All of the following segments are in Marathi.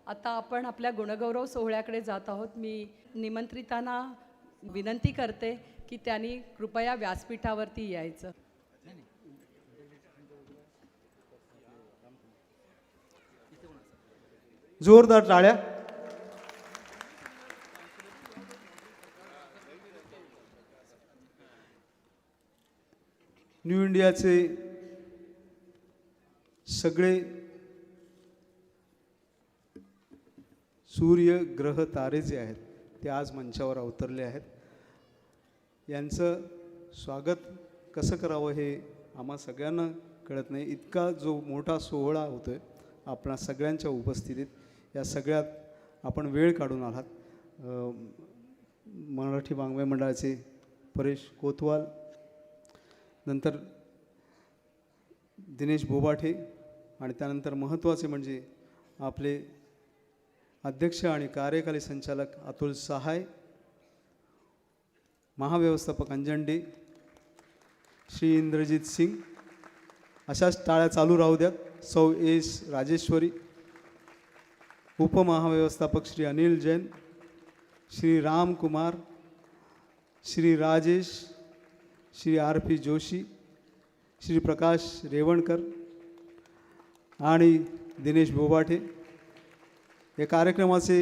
आता आपण आपल्या गुणगौरव सोहळ्याकडे जात आहोत. मी निमंत्रितांना विनंती करते की त्यांनी कृपया व्यासपीठावरती यायचं. जोरदार टाळ्या. न्यू इंडियाचे सगळे सूर्य ग्रह तारे जे आहेत ते आज मंचावर अवतरले आहेत. यांचं स्वागत कसं करावं हे आम्हा सगळ्यांना कळत नाही. इतका जो मोठा सोहळा होतोय आपणा सगळ्यांच्या उपस्थितीत, या सगळ्यात आपण वेळ काढून आलात. मराठी वाङ्मय मंडळाचे परेश कोतवाल, नंतर दिनेश बोबाठे, आणि त्यानंतर महत्त्वाचे म्हणजे आपले अध्यक्ष आणि कार्यकारी संचालक अतुल सहाय, महाव्यवस्थापक अंजन डे, श्री इंद्रजीत सिंग. अशाच टाळ्या चालू राहू द्यात. सौ एस राजेश्वरी, उपमहाव्यवस्थापक श्री अनिल जैन, श्री राम कुमार, श्री राजेश, श्री आर पी जोशी, श्री प्रकाश रेवणकर आणि दिनेश बोबाठे. या कार्यक्रमाचे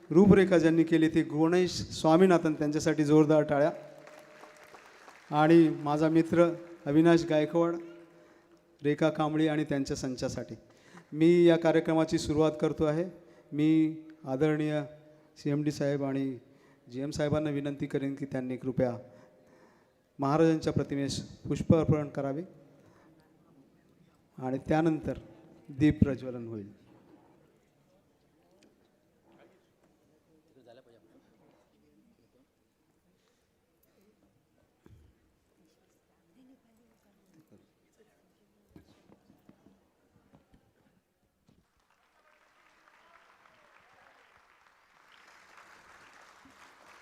रूपरेखा ज्यांनी केली ते गणेश स्वामीनाथन, त्यांच्यासाठी जोरदार टाळ्या. आणि माझा मित्र अविनाश गायकवाड, रेखा कांबळी आणि त्यांच्या संचासाठी मी या कार्यक्रमाची सुरुवात करतो आहे. मी आदरणीय CMD साहेब आणि GM साहेबांना विनंती करेन की त्यांनी कृपया महाराजांच्या प्रतिमेस पुष्प अर्पण करावे आणि त्यानंतर दीप प्रज्वलन होईल.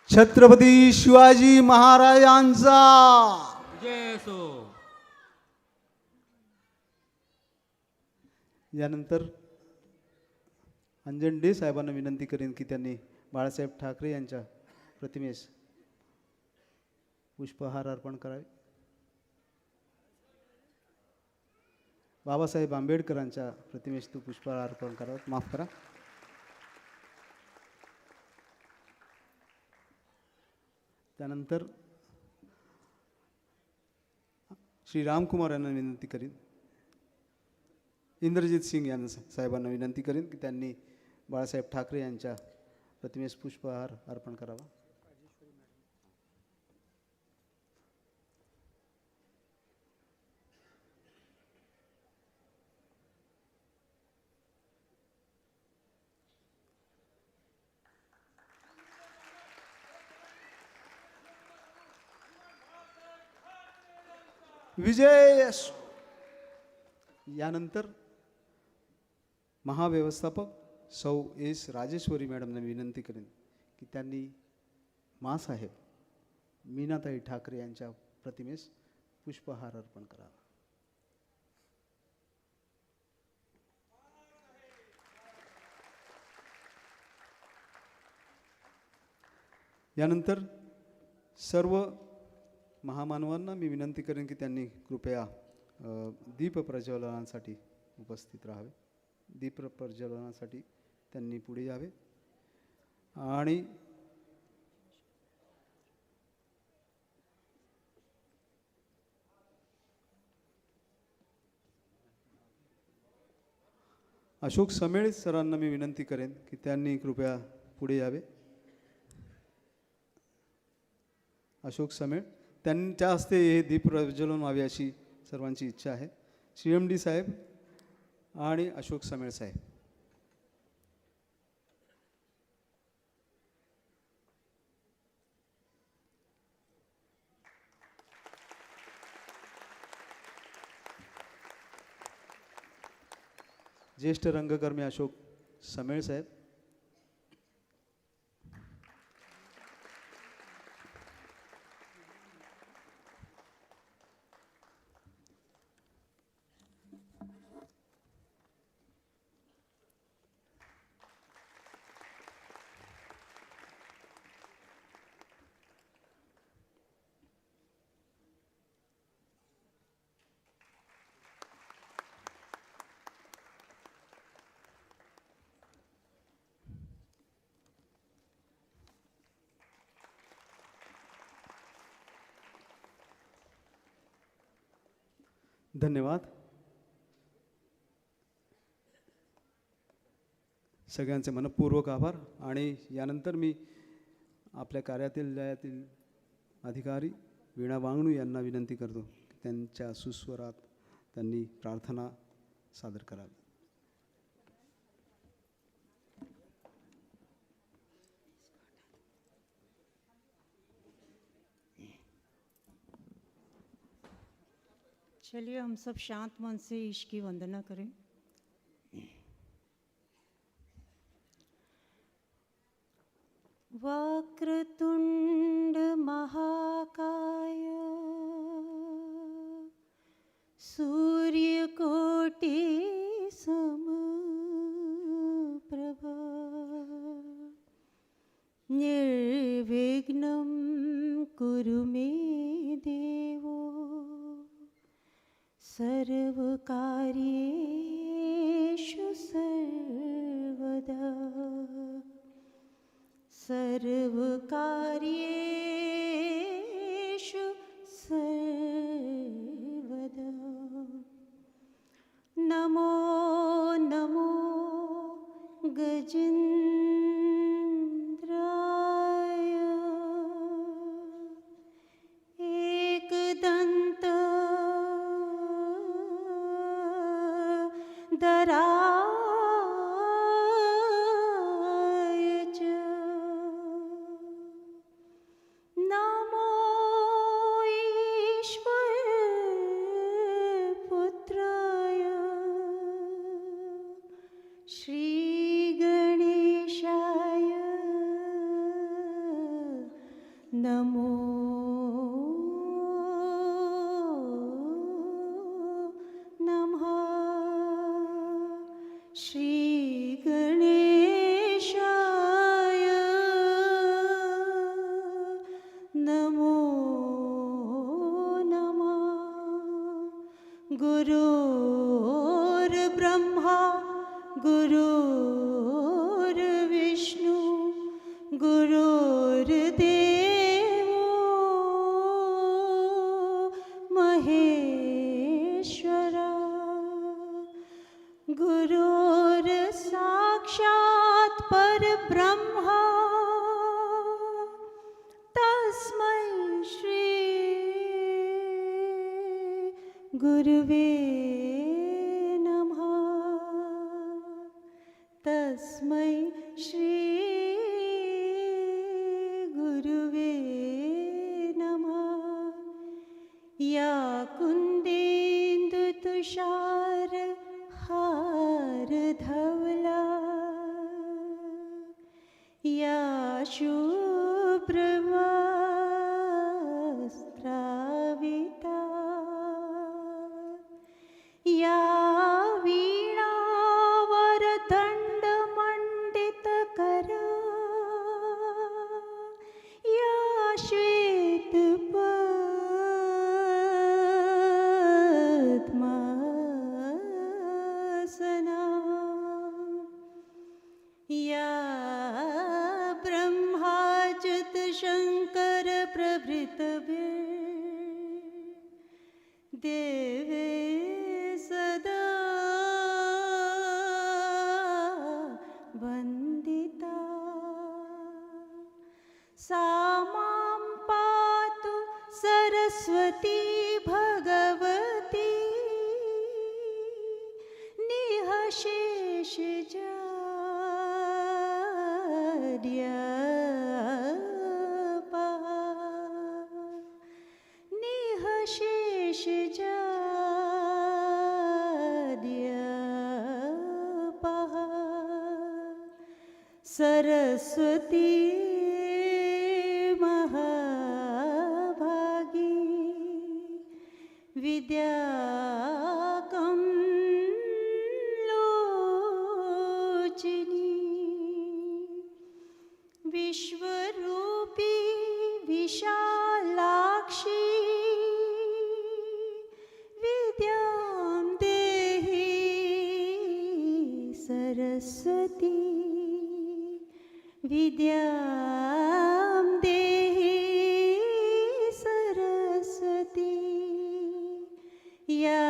छत्रपती शिवाजी महाराजांचा जय असो. यानंतर अंजन डे साहेबांना विनंती करेन की त्यांनी बाळासाहेब ठाकरे यांच्या प्रतिमेस पुष्पहार अर्पण करावे. बाबासाहेब आंबेडकरांच्या प्रतिमेस तू पुष्पहार अर्पण करावा. माफ करा. त्यानंतर श्री रामकुमार यांना विनंती करीन, इंद्रजीत सिंग यांना साहेबांना विनंती करीन की त्यांनी बाळासाहेब ठाकरे यांच्या प्रतिमेस पुष्पहार अर्पण करावा. विजय असो. यानंतर महाव्यवस्थापक सौ एस राजेश्वरी मॅडमने विनंती करेन की त्यांनी माँसाहेब मीनाताई ठाकरे यांच्या प्रतिमेस पुष्पहार अर्पण करावा. यानंतर सर्व महामानवांना मी विनंती करेन की त्यांनी कृपया दीप प्रज्वलनासाठी उपस्थित राहावे. दीप प्रज्वलनासाठी त्यांनी पुढे यावे. आणि अशोक समेळ सरांना मी विनंती करेन की त्यांनी कृपया पुढे यावे. अशोक समेळ, त्यांच्या हस्ते हे दीप प्रज्वलन व्हावे अशी सर्वांची इच्छा आहे. CMD साहेब आणि अशोक समेळ साहेब. ज्येष्ठ रंगकर्मी अशोक समेळ साहेब. धन्यवाद. सगळ्यांचे मनपूर्वक आभार. आणि यानंतर मी आपल्या कार्यालयातील अधिकारी वीणा वांगणू यांना विनंती करतो की त्यांच्या सुस्वरात त्यांनी प्रार्थना सादर करावी. चलिए हम सब शांत मन से ईश की वंदना करें. वक्रतुंड महाकाय सूर्यकोटि समप्रभा निर्विघ्नं कुरु मे देवो सर्वकार्येषु सर्वदा सर्वकार्येषु सर्वदा. नमो नमो गजेन्द्राय एकदन्त दराय च. नमो ईश्वरपुत्राय श्रीगणेशाय नमो नमः. श्रीगणेशाय नमो नमः. गुरुर्ब्रह्मा गुरुर्विष्णु गुरुर्देवो महेश्वरा. गुरुर्साक्षात् परब्रह्मा तस्मै श्री गुरुवे नमः. तस्मै श्री गुरुवे नमः. या कुन्देन्दुतुषार हार धवला या शुभ्रवस्त्राविता या वीणावरदण्डमण्डितकरा या श्वेतपद्मासना या ब्रह्माच्युत शंकर प्रभृतिभिः देवे सदा वन्दिता. सा मां पातु सरस्वती भगवती निःशेषजाड्यपः निःशेषजाड्यपः. सरस्वती महाभागी विद्याकं लोचिनी विश्वरूपी विशालाक्षी विद्यां देहि सरस्वती विद्यां देहि सरस्वती. या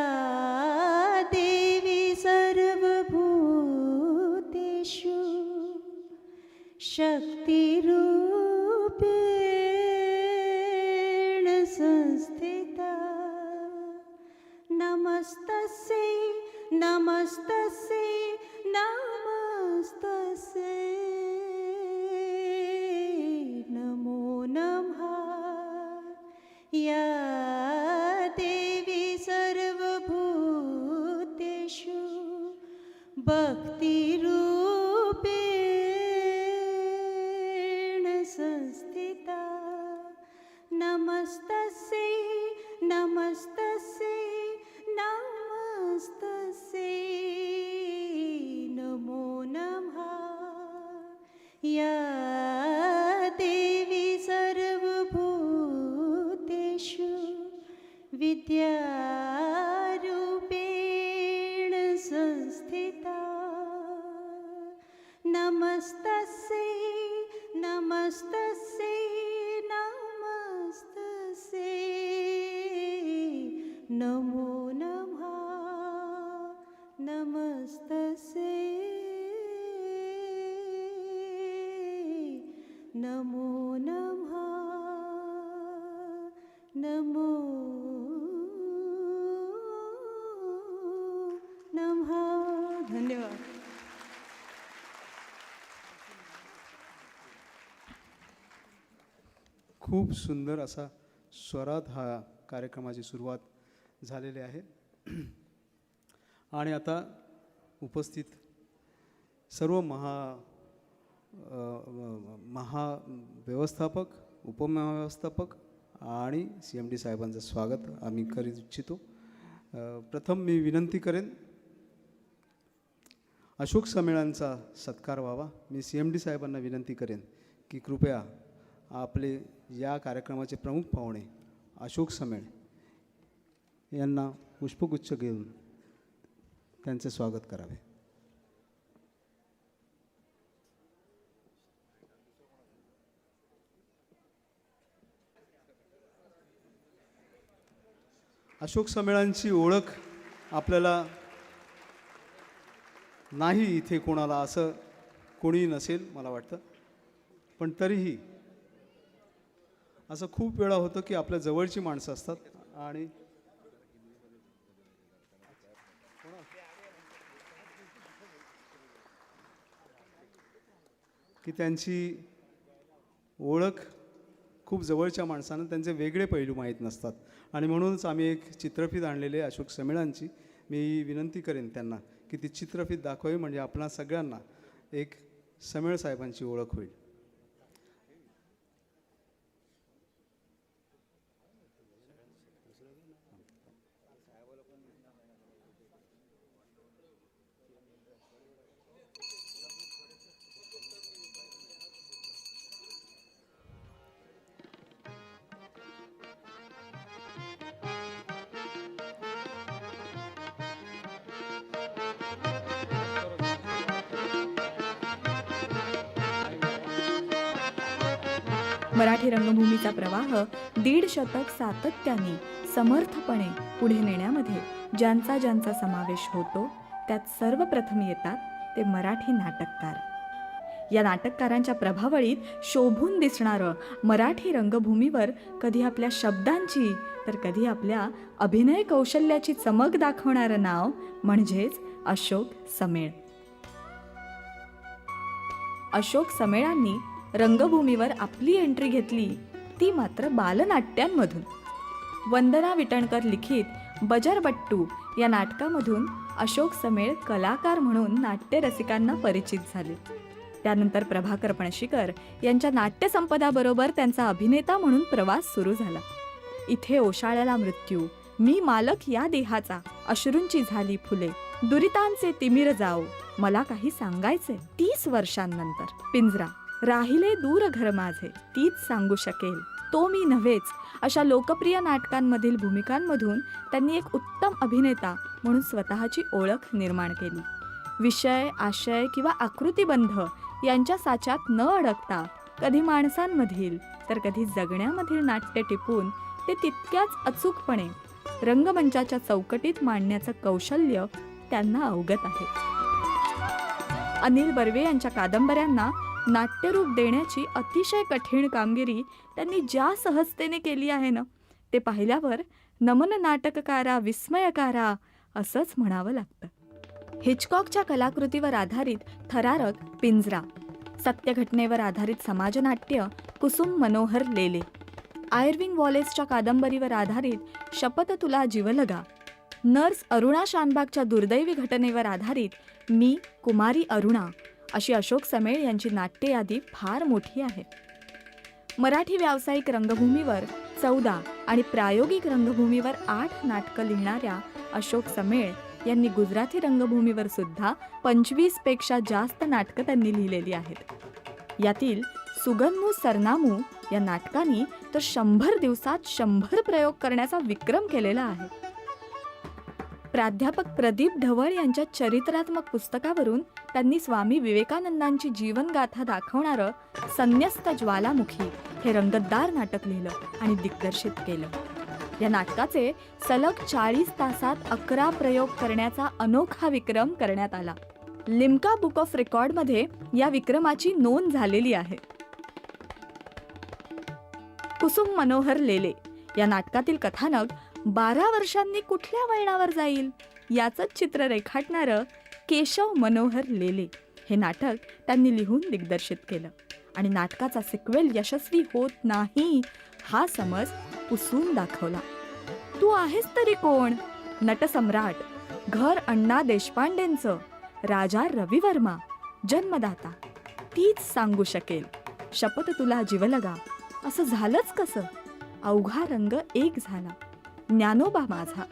संस्थिता नमस्तस्यै नमस्तस्यै नमस्तस्यै नमो नमः या देवी सर्वभूतेषु भक्तिरूपेण संस्थिता नमस्तस्यै नमस्तस्यै नमस्तस्यै नमो नमः या देवी सर्वभूतेषु विद्यारूपेण संस्थिता नमस्तस्यै नमस्तस्यै नमस्तस्यै नमो नमः नमस्तस्यै नमो नमः नमो नमः धन्यवाद. खूप सुंदर असा स्वरात हा कार्यक्रमाची सुरुवात झालेली आहे. आणि आता उपस्थित सर्व महाव्यवस्थापक उपमहाव्यवस्थापक आणि CMD साहेबांचं स्वागत आम्ही करू इच्छितो. प्रथम मी विनंती करेन अशोक समेळांचा सत्कार व्हावा. मी CMD साहेबांना विनंती करेन की कृपया आपले या कार्यक्रमाचे प्रमुख पाहुणे अशोक समेळ यांना पुष्पगुच्छ घेऊन त्यांचे स्वागत करावे. अशोक समेळांची ओळख आपल्याला नाही इथे कोणाला असं कोणी नसेल मला वाटतं, पण तरीही असं खूप वेळा होतं की आपल्या जवळची माणसं असतात आणि की त्यांची ओळख खूप जवळच्या माणसांना त्यांचे वेगळे पैलू माहीत नसतात. आणि म्हणूनच आम्ही एक चित्रफीत आणलेली आहे अशोक समेळांची. मी विनंती करेन त्यांना की ती चित्रफीत दाखवावी, म्हणजे आपणा सगळ्यांना एक समेळ साहेबांची ओळख होईल. मराठी रंगभूमीचा प्रवाह 1.5 शतक सातत्याने समर्थपणे पुढे नेण्यामध्ये ज्यांचा ज्यांचा समावेश होतो त्यात सर्वप्रथम येतात ते मराठी नाटककार. या नाटककारांच्या प्रभावळीत शोभून दिसणारं मराठी रंगभूमीवर कधी आपल्या शब्दांची तर कधी आपल्या अभिनय कौशल्याची चमक दाखवणारं नाव म्हणजेच अशोक समेळ. अशोक समेळांनी रंगभूमीवर आपली एंट्री घेतली ती मात्र बालनाट्यांमधून. वंदना विटणकर लिखित बजरबट्टू या नाटकामधून अशोक समेळ कलाकार म्हणून नाट्यरसिकांना परिचित झाले. त्यानंतर प्रभाकर पणशीकर यांच्या नाट्यसंपदाबरोबर त्यांचा अभिनेता म्हणून प्रवास सुरू झाला. इथे ओशाळ्याला मृत्यू, मी मालक या देहाचा, अश्रूंची झाली फुले, दुरितांचे तिमिर जाओ, मला काही सांगायचे, 30 वर्षांनंतर, पिंजरा, राहिले दूर घर माझे, तीच सांगू शकेल, तो मी नव्हेच, अशा लोकप्रिय नाटकांमधील भूमिकांमधून त्यांनी एक उत्तम अभिनेता म्हणून स्वतःची ओळख निर्माण केली. विषय, आशय किंवा आकृतिबंध यांच्या साच्यात न अडकता कधी माणसांमधील तर कधी जगण्यामधील नाट्य टिपून ते तितक्याच अचूकपणे रंगमंचाच्या चौकटीत मांडण्याचं कौशल्य त्यांना अवगत आहे. अनिल बर्वे यांच्या कादंबऱ्यांना नाट्यरूप देण्याची अतिशय कठीण कामगिरी त्यांनी ज्या सहजतेने केली आहे ना, ते पाहिल्यावर नमन नाटककारा विस्मयकारा असंच म्हणावं लागतं. हिचकॉकच्या कलाकृतीवर आधारित थरारक पिंजरा, सत्यघटनेवर आधारित समाजनाट्य कुसुम मनोहर लेले, आयर्विंग वॉलेसच्या कादंबरीवर आधारित शपथ तुला जीवलगा, नर्स अरुणा शानबागच्या दुर्दैवी घटनेवर आधारित मी कुमारी अरुणा अशी अशोक समेळ यांची नाट्ययादी फार मोठी आहे. मराठी व्यावसायिक रंगभूमीवर 14 आणि प्रायोगिक रंगभूमीवर 8 नाटकं लिहिणाऱ्या अशोक समेळ यांनी गुजराती रंगभूमीवर सुद्धा 25 पेक्षा जास्त नाटकं त्यांनी लिहिलेली आहेत. यातील सुगन्नू सरनामू या नाटकाने तर 100 दिवसात 100 प्रयोग करण्याचा विक्रम केलेला आहे. प्राध्यापक प्रदीप ढवळ यांच्या चरित्रात्मक पुस्तकावरून त्यांनी स्वामी विवेकानंदांची जीवनगाथा दाखवणारं संन्यस्त ज्वालामुखी हे रंगतदार नाटक लिहिलं आणि दिग्दर्शित केलं. या नाटकाचे सलग 40 तासात 11 प्रयोग करण्याचा अनोखा विक्रम करण्यात आला. लिम्का बुक ऑफ रेकॉर्डमध्ये या विक्रमाची नोंद झालेली आहे. कुसुम मनोहर लेले या नाटकातील कथानक 12 वर्षांनी कुठल्या वळणावर जाईल याचंच चित्र रेखाटणारं केशव मनोहर लेले हे नाटक त्यांनी लिहून दिग्दर्शित केलं आणि नाटकाचा सिक्वेल यशस्वी होत नाही हा समज पुसून दाखवला. तू आहेस तरी कोण, नटसम्राट, घर अण्णा देशपांडेंचं, राजा रविवर्मा, जन्मदाता, तीच सांगू शकेल, शपथ तुला जीवलगा, असं झालंच कसं, अवघा रंग एक झाला, ज्ञानोबा माझा,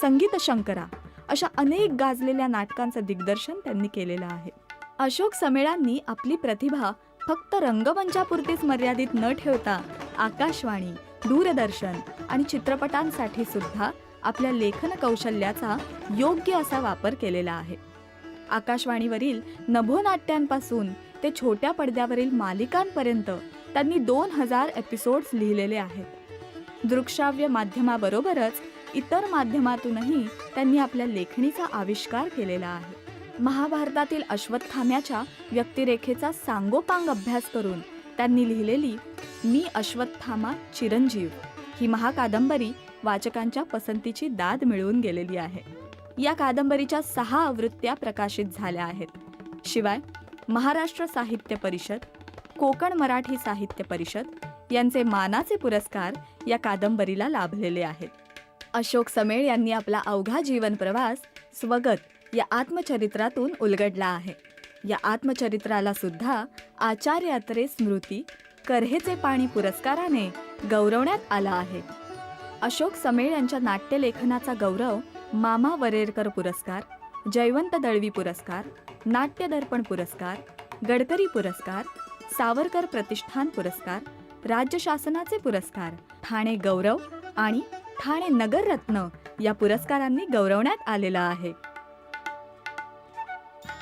संगीत शंकरा अशा अनेक गाजलेल्या नाटकांचं दिग्दर्शन त्यांनी केलेलं आहे. अशोक समेळांनी आपली प्रतिभा फक्त रंगमंचापुरतीच मर्यादित न ठेवता आकाशवाणी, दूरदर्शन आणि चित्रपटांसाठी सुद्धा आपल्या लेखन कौशल्याचा योग्य असा वापर केलेला आहे. आकाशवाणीवरील नभोनाट्यांपासून ते छोट्या पडद्यावरील मालिकांपर्यंत त्यांनी 2000 एपिसोड्स लिहिलेले आहेत. दृकश्राव्य माध्यमाबरोबरच इतर माध्यमातूनही त्यांनी आपल्या लेखणीचा आविष्कार केलेला आहे. महाभारतातील अश्वत्थाम्याच्या व्यक्तिरेखेचा सांगोपांग अभ्यास करून त्यांनी लिहिलेली मी अश्वत्थामा चिरंजीव ही महाकादंबरी वाचकांच्या पसंतीची दाद मिळवून गेलेली आहे. या कादंबरीच्या 6 आवृत्त्या प्रकाशित झाल्या आहेत. शिवाय महाराष्ट्र साहित्य परिषद, कोकण मराठी साहित्य परिषद यांचे मानाचे पुरस्कार या कादंबरीला लाभलेले आहेत. अशोक समेळ यांनी आपला अवघा जीवन प्रवास स्वगत या आत्मचरित्रातून उलगडला आहे. या आत्मचरित्राला सुद्धा आचार्य अत्रे स्मृती कर्हेचे पाणी पुरस्काराने गौरवण्यात आला आहे. अशोक समेळ यांच्या नाट्यलेखनाचा गौरव मामा वरेरकर पुरस्कार, जयवंत दळवी पुरस्कार, नाट्य दर्पण पुरस्कार, गडकरी पुरस्कार, सावरकर प्रतिष्ठान पुरस्कार, राज्य शासनाचे पुरस्कार, ठाणे गौरव आणि ठाणे नगररत्न या पुरस्कारांनी गौरवण्यात आलेला आहे.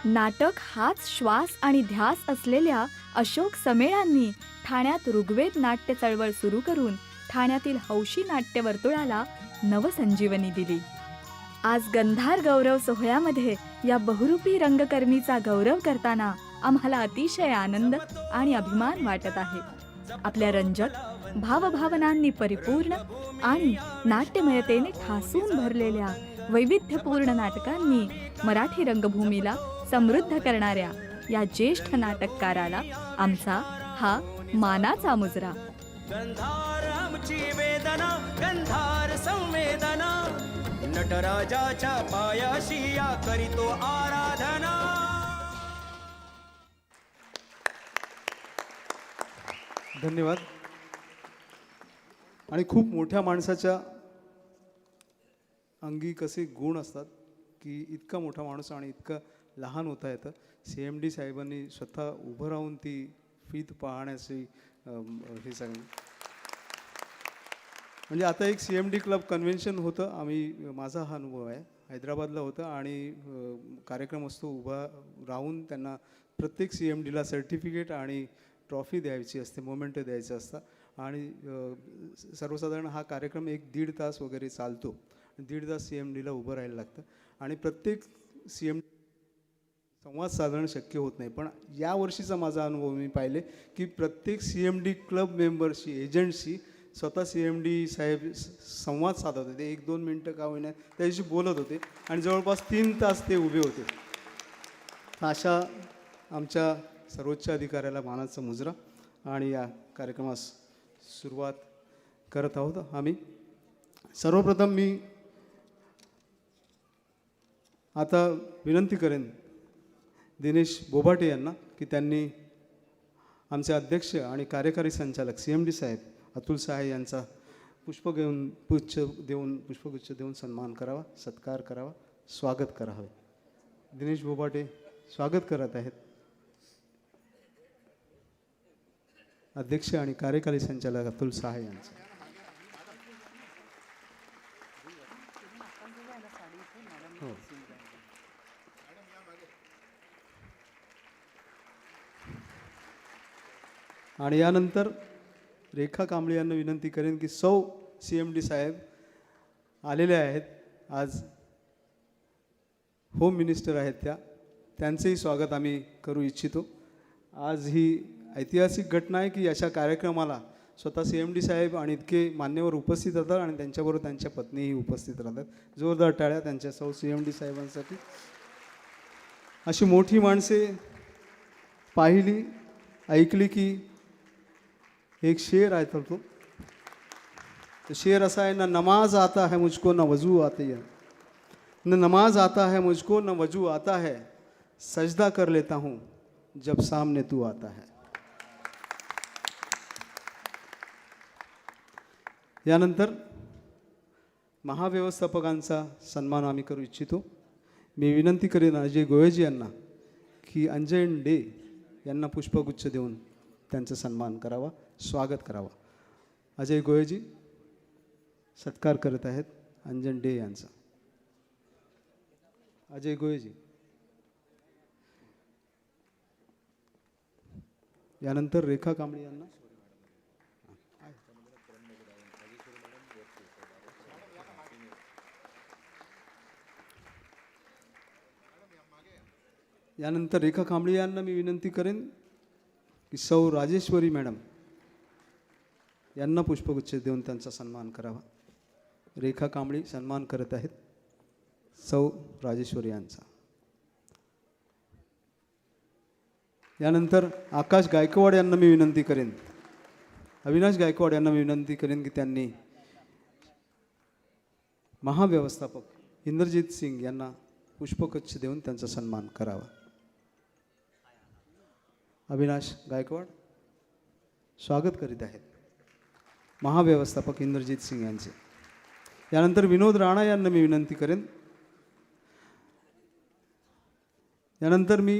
नाटक हाच श्वास आणि ध्यास असलेल्या अशोक समेळांनी ठाण्यात ऋग्वेद नाट्य चळवळ सुरू करून ठाण्यातील हौशी नाट्य वर्तुळाला नवसंजीवनी दिली. आज गंधार गौरव सोहळ्यामध्ये या बहुरूपी रंगकर्मीचा गौरव करताना आम्हाला अतिशय आनंद आणि अभिमान वाटत आहे. आपल्या रंजक भावभावनांनी परिपूर्ण आणि नाट्यमयतेने ठासून भरलेल्या वैविध्यपूर्ण नाटकांनी मराठी रंगभूमीला समृद्ध करणाऱ्या या ज्येष्ठ नाटककाराला आमचा हा मानाचा मुजरा. गंधार आमची वेदना, गंधार संवेदना, नटराजाच्या पायाशी या करीतो आराधना. धन्यवाद. आणि खूप मोठ्या माणसाच्या अंगी कसे गुण असतात की इतका मोठा माणूस आणि इतकं लहान होता येतं. CMD साहेबांनी स्वतः उभं राहून ती फीत पाहण्याची हे सांगितलं. म्हणजे आता एक CMD क्लब कन्व्हेन्शन होतं, माझा हा अनुभव आहे, हैदराबादला होतं आणि कार्यक्रम असतो, उभा राहून त्यांना प्रत्येक CMDला सर्टिफिकेट आणि ट्रॉफी द्यायची असते, मोमेंटो द्यायचं असतं आणि सर्वसाधारण हा कार्यक्रम 1-1.5 तास वगैरे चालतो. 1.5 तास CMDला उभं राहायला लागतं आणि प्रत्येक CMD संवाद साधणं शक्य होत नाही. पण या वर्षीचा माझा अनुभव मी पाहिले की प्रत्येक CMD क्लब मेंबरशी, एजंटशी स्वतः CMD साहेब संवाद साधत होते. 1-2 मिनटं का होईना त्याच्याशी बोलत होते आणि जवळपास 3 तास ते उभे होते. अशा आमच्या सर्वोच्च अधिकाऱ्याला मानाचा मुजरा आणि या कार्यक्रमास सुरुवात करत आहोत आम्ही. सर्वप्रथम मी आता विनंती करेन दिनेश बोभाटे यांना की त्यांनी आमचे अध्यक्ष आणि कार्यकारी संचालक CMD साहेब अतुल सहाय यांचा पुष्पगुच्छ देऊन सन्मान करावा, सत्कार करावा, स्वागत करावे. दिनेश बोभाटे स्वागत करत आहेत. अध्यक्ष आणि कार्यकारी संचालक अतुल सहाय यांचं. हो. आणि यानंतर रेखा कांबळे यांना विनंती करेन की सौ CMD साहेब आलेले आहेत. आज होम मिनिस्टर आहेत त्यांचंही स्वागत आम्ही करू इच्छितो. आज ही ऐतिहासिक घटना आहे की अशा कार्यक्रमाला स्वतः CMD साहेब आणि इतके मान्यवर उपस्थित राहतात आणि त्यांच्याबरोबर त्यांच्या पत्नीही उपस्थित राहतात. जोरदार टाळ्या त्यांच्या सौ CMD साहेबांसाठी. अशी मोठी माणसे पाहिली ऐकली की एक शेर आहे तर तो शेर असा आहे, ना नमाज आता है मुझको न वजू आती है, न नमाज आता है मुझको न वजू आता है, सजदा कर लेता हूँ जब सामने तू आता है. यानंतर महाव्यवस्थापकांचा सन्मान आम्ही करू इच्छितो. मी विनंती करेन अजय गोयजी यांना की अंजन डे यांना पुष्पगुच्छ देऊन त्यांचा सन्मान करावा, स्वागत करावा. अजय गोयजी सत्कार करत आहेत अंजन डे यांचा. अजय गोयजी. यानंतर रेखा कांबळे यांना मी विनंती करेन की सौ राजेश्वरी मॅडम यांना पुष्पगुच्छ देऊन त्यांचा सन्मान करावा. रेखा कांबळे सन्मान करत आहेत सौ राजेश्वरी यांचा. यानंतर आकाश गायकवाड यांना मी विनंती करेन, अविनाश गायकवाड यांना मी विनंती करेन की त्यांनी महाव्यवस्थापक इंद्रजीत सिंग यांना पुष्पगुच्छ देऊन त्यांचा सन्मान करावा. अविनाश गायकवाड स्वागत करीत आहेत महाव्यवस्थापक इंद्रजीत सिंग यांचे. यानंतर विनोद राणा यांना मी विनंती करेन. यानंतर मी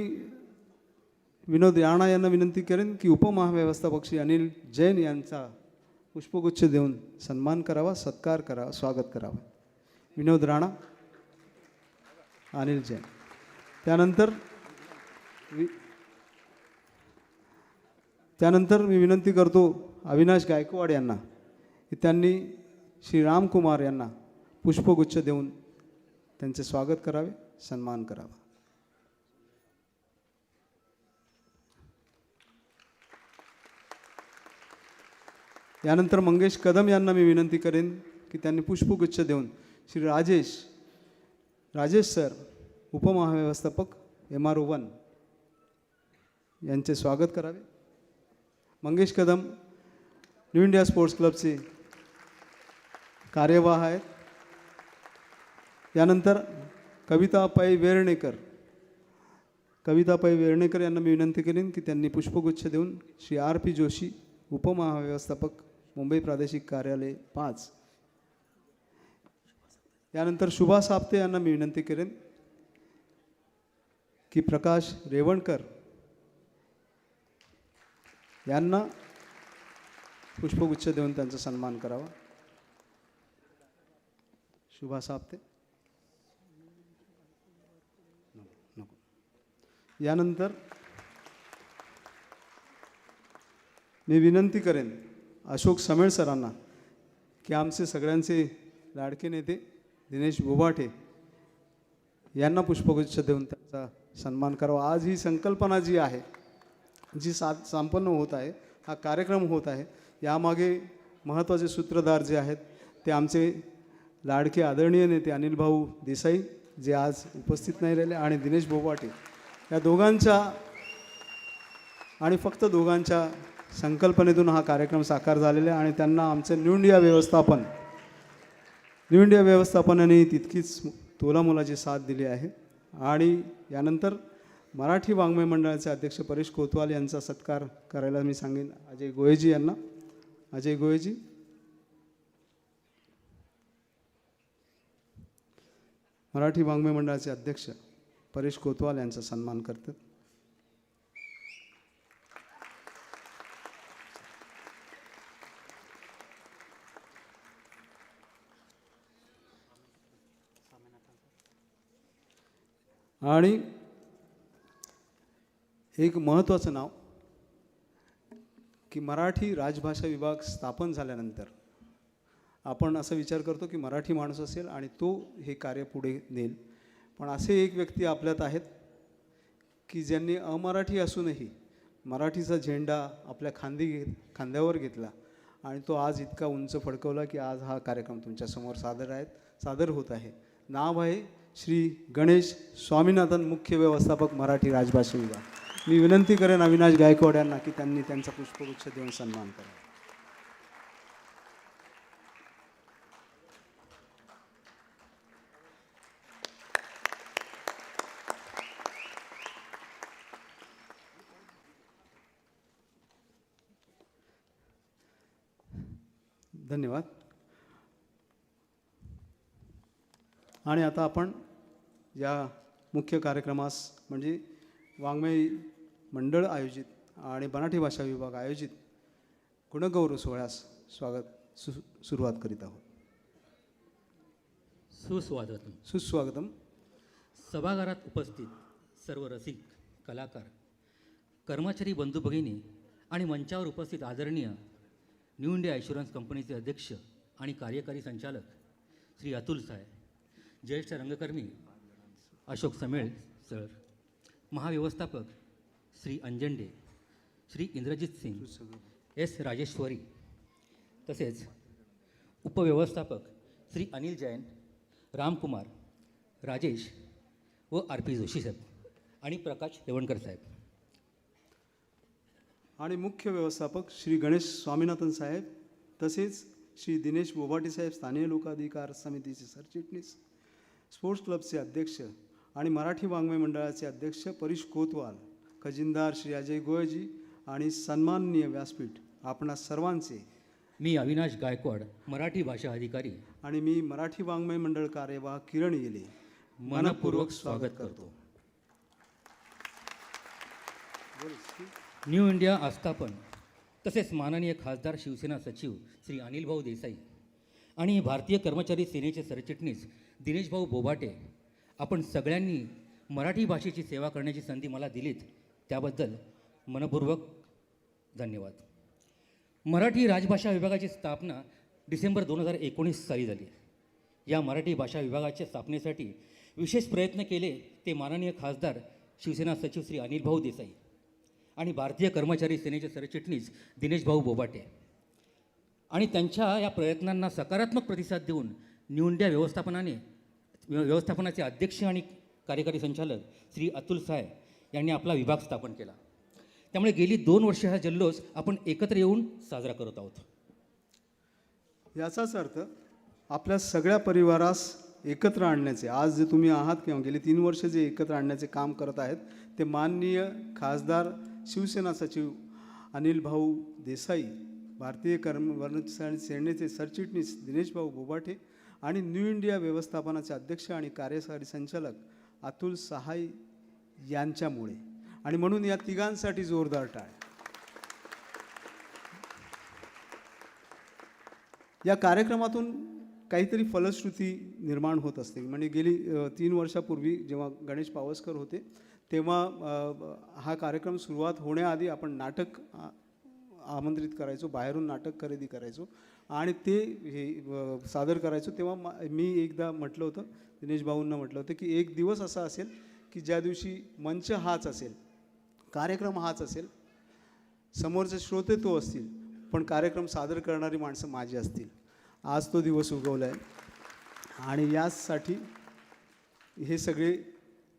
विनोद राणा यांना विनंती करेन की उपमहाव्यवस्थापक श्री अनिल जैन यांचा पुष्पगुच्छ देऊन सन्मान करावा, सत्कार करावा, स्वागत करावा. विनोद राणा, अनिल जैन. त्यानंतर मी विनंती करतो अविनाश गायकवाड यांना की त्यांनी श्री रामकुमार यांना पुष्पगुच्छ देऊन त्यांचे स्वागत करावे, सन्मान करावा. यानंतर मंगेश कदम यांना मी विनंती करेन की त्यांनी पुष्पगुच्छ देऊन श्री राजेश सर उपमहाव्यवस्थापक MRO 1 यांचे स्वागत करावे. Mangesh Kadam new India sports क्लबचे कार्यवाह आहेत. यानंतर कविता पै वेर्णेकर यांना मी विनंती करेन की त्यांनी पुष्पगुच्छ देऊन श्री RP जोशी उपमहाव्यवस्थापक मुंबई प्रादेशिक कार्यालय 5. यानंतर शुभा साप्ते यांना मी विनंती करेन की प्रकाश रेवणकर यांना पुष्पगुच्छ देऊन त्यांचा सन्मान करावा. शुभा साप्ते. यानंतर मी विनंती करेन अशोक समेळ सरांना की आमचे सगळ्यांचे लाडके नेते दिनेश बोभाटे यांना पुष्पगुच्छ देऊन त्यांचा सन्मान करावा. आज ही संकल्पना जी आहे, जी संपन्न होत आहे, हा कार्यक्रम होत आहे, यामागे महत्त्वाचे सूत्रधार जे आहेत ते आमचे लाडके आदरणीय नेते अनिल भाऊ देसाई जे आज उपस्थित नाही राहिले आणि दिनेश बोबाटे या दोघांच्या आणि फक्त दोघांच्या संकल्पनेतून हा कार्यक्रम साकार झालेला आहे आणि त्यांना आमचं न्यू इंडिया व्यवस्थापनाने तितकीच तोलामोलाची साथ दिली आहे. आणि यानंतर मराठी वाङ्मय मंडळाचे अध्यक्ष परेश कोतवाल यांचा सत्कार करायला मी सांगेन अजय गोयेजी यांना. अजय गोयेजी. मराठी वाङ्मय मंडळाचे अध्यक्ष परेश कोतवाल यांचा सन्मान करतात. आणि एक महत्त्वाचं नाव की मराठी राजभाषा विभाग स्थापन झाल्यानंतर आपण असा विचार करतो की मराठी माणूस असेल आणि तो हे कार्य पुढे नेल, पण असे एक व्यक्ती आपल्यात आहेत की ज्यांनी अमराठी असूनही मराठीचा झेंडा आपल्या खांद्यावर घेतला आणि तो आज इतका उंच फडकवला की आज हा कार्यक्रम तुमच्यासमोर सादर होत आहे. नाव आहे श्री गणेश स्वामीनाथन, मुख्य व्यवस्थापक मराठी राजभाषा विभाग. मी विनंती करेन अविनाश गायकवाड यांना की त्यांनी त्यांचा पुष्पगुच्छ देऊन सन्मान करा. धन्यवाद. आणि आता आपण या मुख्य कार्यक्रमास म्हणजे वाङ्मय मंडळ आयोजित आणि मराठी भाषा विभाग आयोजित गुणगौरव सोहळ्यास सुरुवात करीत आहोत. सुस्वागतम. सभागृहात उपस्थित सर्व रसिक, कलाकार, कर्मचारी बंधू भगिनी आणि मंचावर उपस्थित आदरणीय न्यू इंडिया इन्शुरन्स कंपनीचे अध्यक्ष आणि कार्यकारी संचालक श्री अतुल साहेब, ज्येष्ठ रंगकर्मी अशोक समेळ सर, महाव्यवस्थापक श्री अंजंडे, श्री इंद्रजित सिंग, एस राजेश्वरी, तसेच उपव्यवस्थापक श्री अनिल जैन, रामकुमार, राजेश व RP जोशी साहेब आणि प्रकाश रेवणकर साहेब, आणि मुख्य व्यवस्थापक श्री गणेश स्वामीनाथन साहेब, तसेच श्री दिनेश बोबाटे साहेब, स्थानीय लोकाधिकार समितीचे सरचिटणीस, स्पोर्ट्स क्लबचे अध्यक्ष आणि मराठी वाङ्मय मंडळाचे अध्यक्ष परेश कोतवाल, खजिनदार श्री अजय गोयजी आणि सन्माननीय व्यासपीठ आपणा सर्वांचे मी अविनाश गायकवाड, मराठी भाषा अधिकारी आणि मी मराठी वाङ्मय मंडळ कार्यवाह किरण येले मनपूर्वक स्वागत करतो. न्यू इंडिया आस्थापन तसेच माननीय खासदार शिवसेना सचिव श्री अनिल भाऊ देसाई आणि भारतीय कर्मचारी सेनेचे सरचिटणीस दिनेश भाऊ बोबाटे, आपण सगळ्यांनी मराठी भाषेची सेवा करण्याची संधी मला दिलीत त्याबद्दल मनपूर्वक धन्यवाद. मराठी राजभाषा विभागाची स्थापना डिसेंबर 2019 साली झाली. या मराठी भाषा विभागाच्या स्थापनेसाठी विशेष प्रयत्न केले ते माननीय खासदार शिवसेना सचिव श्री अनिल भाऊ देसाई आणि भारतीय कर्मचारी सेनेचे सरचिटणीस दिनेश भाऊ बोबाटे, आणि त्यांच्या या प्रयत्नांना सकारात्मक प्रतिसाद देऊन न्यू इंडिया व्यवस्थापनाचे अध्यक्ष आणि कार्यकारी संचालक श्री अतुल साहेब यांनी आपला विभाग स्थापन केला. त्यामुळे गेली 2 वर्ष हा जल्लोष आपण एकत्र येऊन साजरा करत आहोत. याचाच अर्थ आपल्या सगळ्या परिवारास एकत्र आणण्याचे, आज जे तुम्ही आहात किंवा गेली 3 वर्ष जे एकत्र आणण्याचे काम करत आहेत ते माननीय खासदार शिवसेना सचिव अनिल भाऊ देसाई, भारतीय कर्मचारी सेनेचे सरचिटणीस दिनेश भाऊ बोबाटे आणि न्यू इंडिया व्यवस्थापनाचे अध्यक्ष आणि कार्यकारी संचालक अतुल सहाय यांच्यामुळे, आणि म्हणून या तिघांसाठी जोरदार टाळ्या. या कार्यक्रमातून काहीतरी फलश्रुती निर्माण होत असते. म्हणजे गेली 3 वर्षापूर्वी जेव्हा गणेश पावसकर होते तेव्हा हा कार्यक्रम सुरुवात होण्याआधी आपण नाटक आमंत्रित करायचो, बाहेरून नाटक खरेदी करायचो आणि ते हे सादर करायचो. तेव्हा मी एकदा म्हटलं होतं, दिनेश भाऊंना म्हटलं होतं की एक दिवस असा असेल की ज्या दिवशी मंच हाच असेल, कार्यक्रम हाच असेल, समोरचे श्रोते तो असतील, पण कार्यक्रम सादर करणारी माणसं माझी असतील. आज तो दिवस उगवला आहे आणि यासाठी हे सगळे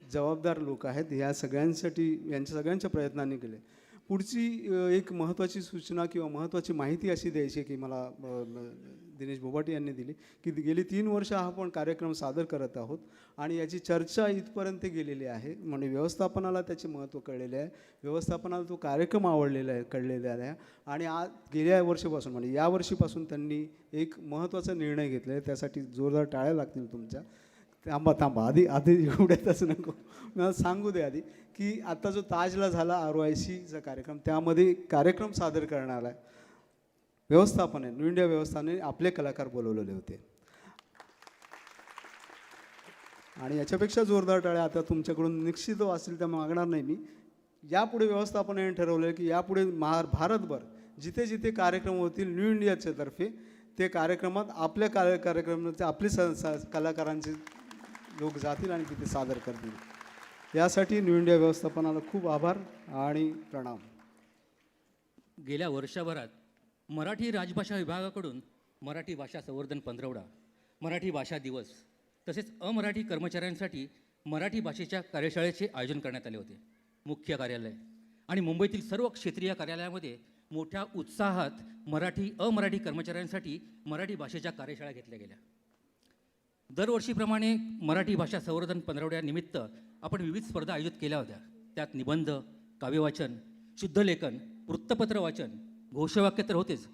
जबाबदार लोक आहेत. या सगळ्यांसाठी यांच्या सगळ्यांच्या प्रयत्नांनी केले. पुढची एक महत्त्वाची सूचना किंवा महत्त्वाची माहिती अशी द्यायची की मला दिनेश बोबाटे यांनी दिली की गेली 3 वर्ष हा आपण कार्यक्रम सादर करत आहोत आणि याची चर्चा इथपर्यंत गेलेली आहे. म्हणजे व्यवस्थापनाला त्याचे महत्त्व कळलेले आहे, व्यवस्थापनाला तो कार्यक्रम आवडलेला आहे, कळलेला आहे. आणि आज गेल्या वर्षीपासून म्हणजे या वर्षीपासून त्यांनी एक महत्त्वाचा निर्णय घेतला आहे. त्यासाठी जोरदार टाळ्या लागतील तुमच्या. थांबा आधी एवढ्यातच नको, मला सांगू दे आधी की आता जो ताजला झाला ROICचा कार्यक्रम, त्यामध्ये कार्यक्रम सादर करणारा व्यवस्थापन आहे, न्यू इंडिया व्यवस्थापनाने आपले कलाकार बोलवलेले होते. आणि याच्यापेक्षा जोरदार टाळ्या आता तुमच्याकडून निश्चित असतील त्या मागणार नाही मी. यापुढे व्यवस्थापनाने ठरवलं की यापुढे भारतभर जिथे जिथे कार्यक्रम होतील न्यू इंडियाच्या तर्फे, ते कार्यक्रमात आपल्या कार्यक्रमाचे आपले कलाकारांचे लोक जातील आणि तिथे सादर करतील. यासाठी न्यू इंडिया व्यवस्थापनाला खूप आभार आणि प्रणाम. गेल्या वर्षभरात मराठी राजभाषा विभागाकडून मराठी भाषा संवर्धन पंधरवडा, मराठी भाषा दिवस तसेच अमराठी कर्मचाऱ्यांसाठी मराठी भाषेच्या कार्यशाळेचे आयोजन करण्यात आले होते. मुख्य कार्यालय आणि मुंबईतील सर्व क्षेत्रीय कार्यालयामध्ये मोठ्या उत्साहात अमराठी कर्मचाऱ्यांसाठी मराठी भाषेच्या कार्यशाळा घेतल्या गेल्या. दरवर्षीप्रमाणे मराठी भाषा संवर्धन पंधरवड्यानिमित्त आपण विविध स्पर्धा आयोजित केल्या होत्या. त्यात निबंध, काव्यवाचन, शुद्धलेखन, वृत्तपत्र वाचन, घोषवाक्य तर होतेच,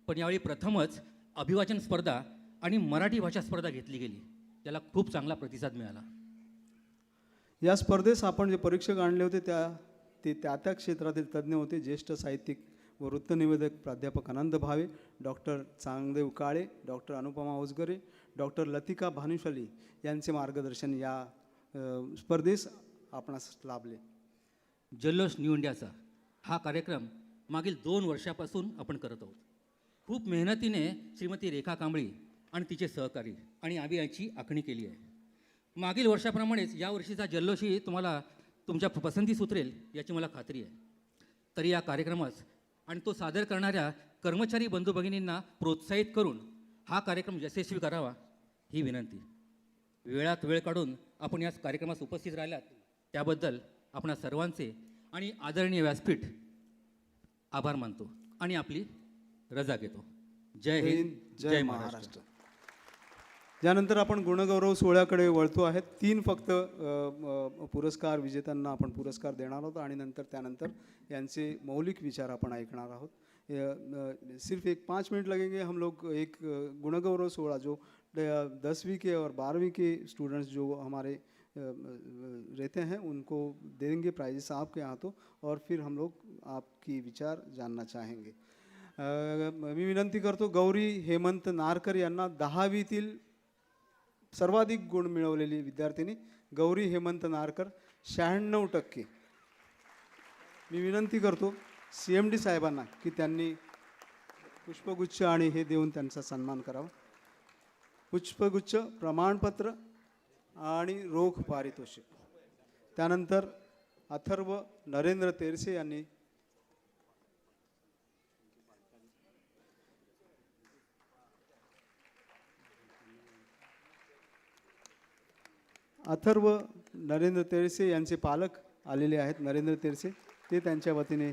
पण यावेळी प्रथमच अभिवाचन स्पर्धा आणि मराठी भाषा स्पर्धा घेतली गेली. त्याला खूप चांगला प्रतिसाद मिळाला. या स्पर्धेस आपण जे परीक्षक आणले होते ते त्या क्षेत्रातील तज्ज्ञ होते. ज्येष्ठ साहित्यिक व वृत्तनिवेदक प्राध्यापक आनंद भावे, डॉक्टर चांगदेव काळे, डॉक्टर अनुपमा ओजगरे, डॉक्टर लतिका भानुशाली यांचे मार्गदर्शन या स्पर्धेस आपणास लाभले. जल्लोष न्यू इंडियाचा हा कार्यक्रम मागील 2 वर्षापासून आपण करत आहोत. खूप मेहनतीने श्रीमती रेखा कांबळी आणि तिचे सहकारी आणि आम्ही याची आखणी केली आहे. मागील वर्षाप्रमाणेच यावर्षीचा जल्लोषही तुम्हाला तुमच्या पसंतीस उतरेल याची मला खात्री आहे. तरी या कार्यक्रमास आणि तो सादर करणाऱ्या कर्मचारी बंधू भगिनींना प्रोत्साहित करून हा कार्यक्रम यशस्वी करावा ही विनंती. वेळात वेळ काढून आपण या कार्यक्रमास उपस्थित राहिलात त्याबद्दल आपणा सर्वांचे आणि आदरणीय व्यासपीठ आभार मानतो आणि आपली रजा घेतो. जय हिंद, जय महाराष्ट्र. यानंतर आपण गुणगौरव सोहळ्याकडे वळतो आहेत. 3 फक्त पुरस्कार विजेत्यांना आपण पुरस्कार देणार आहोत आणि त्यानंतर यांचे मौलिक विचार आपण ऐकणार आहोत. सिर्फ 5 मिनट लगेंगे. हम लोग एक गुणगौरव सोहळा जो 10वीं के और 12वीं के स्टूडेंट्स जो हमारे रहते हैं उनको देंगे प्राइजेस आपके हाथों और फिर हम लोग आपकी विचार जानना चाहेंगे. मी विनंती करतो गौरी हेमंत नारकर यांना 10वीतील सर्वाधिक गुण मिळवलेली विद्यार्थिनी गौरी हेमंत नारकर 96%. मी विनंती करतो CMD साहेबांना की त्यांनी पुष्पगुच्छ आणि हे देऊन त्यांचा सन्मान करावा. पुष्पगुच्छ, प्रमाणपत्र आणि रोख पारितोषिक. त्यानंतर अथर्व नरेंद्र तेरसे यांनी यांचे पालक आलेले आहेत नरेंद्र तेरसे, ते त्यांच्या वतीने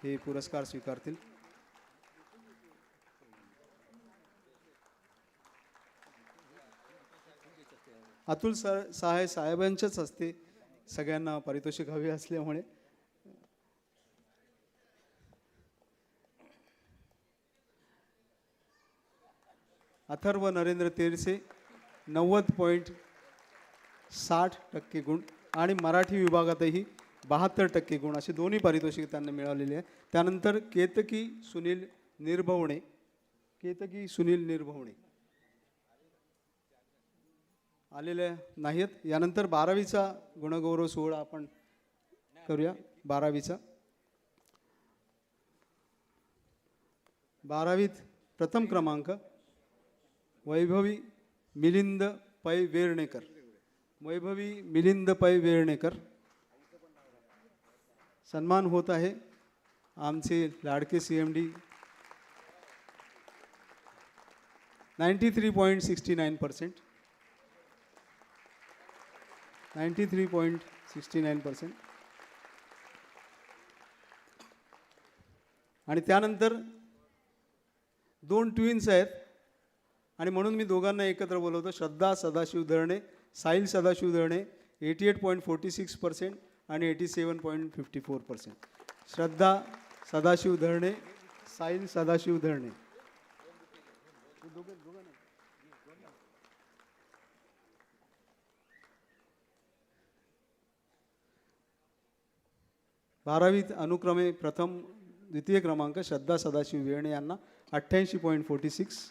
हे पुरस्कार स्वीकारतील. अतुल साहेबांच्याच हस्ते सगळ्यांना पारितोषिक हवे असल्यामुळे अथर्व नरेंद्र तेरसे 90.60% गुण आणि मराठी विभागातही 72% गुण असे दोन्ही पारितोषिक त्यांना मिळालेले आहे. त्यानंतर केतकी सुनील निर्भवणे आलेले नाहीत. यानंतर 12वीचा गुणगौरव सोहळा आपण करूया. 12वीत प्रथम क्रमांक वैभवी मिलिंद पै वेर्णेकर. सन्मान होत आहे आमचे लाडके CMD 93.69%. 93.69%. आणि त्यानंतर 2 ट्विन्स आहेत आणि म्हणून मी दोघांना एकत्र बोलवतो. श्रद्धा सदाशिव दळणे, साहिल सदाशिव दळणे 88.46% आणि 87.54%. श्रद्धा सदाशिव दळणे, साहिल सदाशिव दळणे. 12वीत अनुक्रमे प्रथम द्वितीय क्रमांक श्रद्धा सदाशिव वेणे यांना 88.46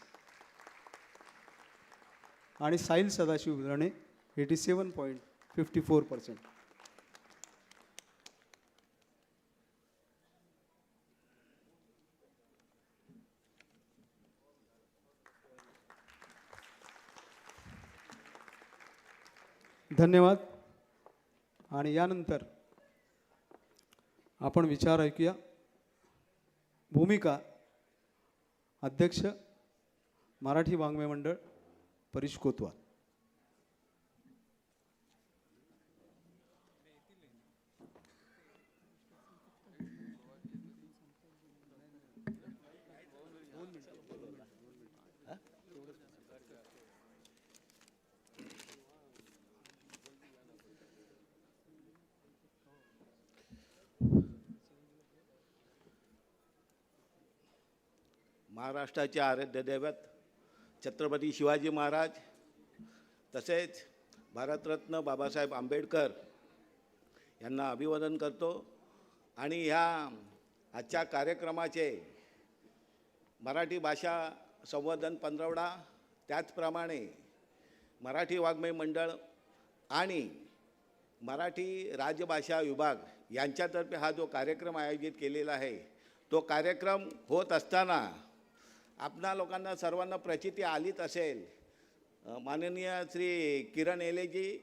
आणि साहिल सदाशिव दळणे 87.54%. धन्यवाद. आणि यानंतर आपण विचार ऐकूया. भूमिका अध्यक्ष मराठी वाङ्मय मंडळ परीश कोतवाल. महाराष्ट्राचे आराध्य दैवत छत्रपती शिवाजी महाराज तसेच भारतरत्न बाबासाहेब आंबेडकर यांना अभिवादन करतो. आणि ह्या आजच्या कार्यक्रमाचे मराठी भाषा संवर्धन पंधरवडा, त्याचप्रमाणे मराठी वाङ्मय मंडळ आणि मराठी राजभाषा विभाग यांच्यातर्फे हा जो कार्यक्रम आयोजित केलेला आहे, तो कार्यक्रम होत असताना आपणा लोकांना सर्वांना प्रचिती आलीच असेल. माननीय श्री किरण येलेजी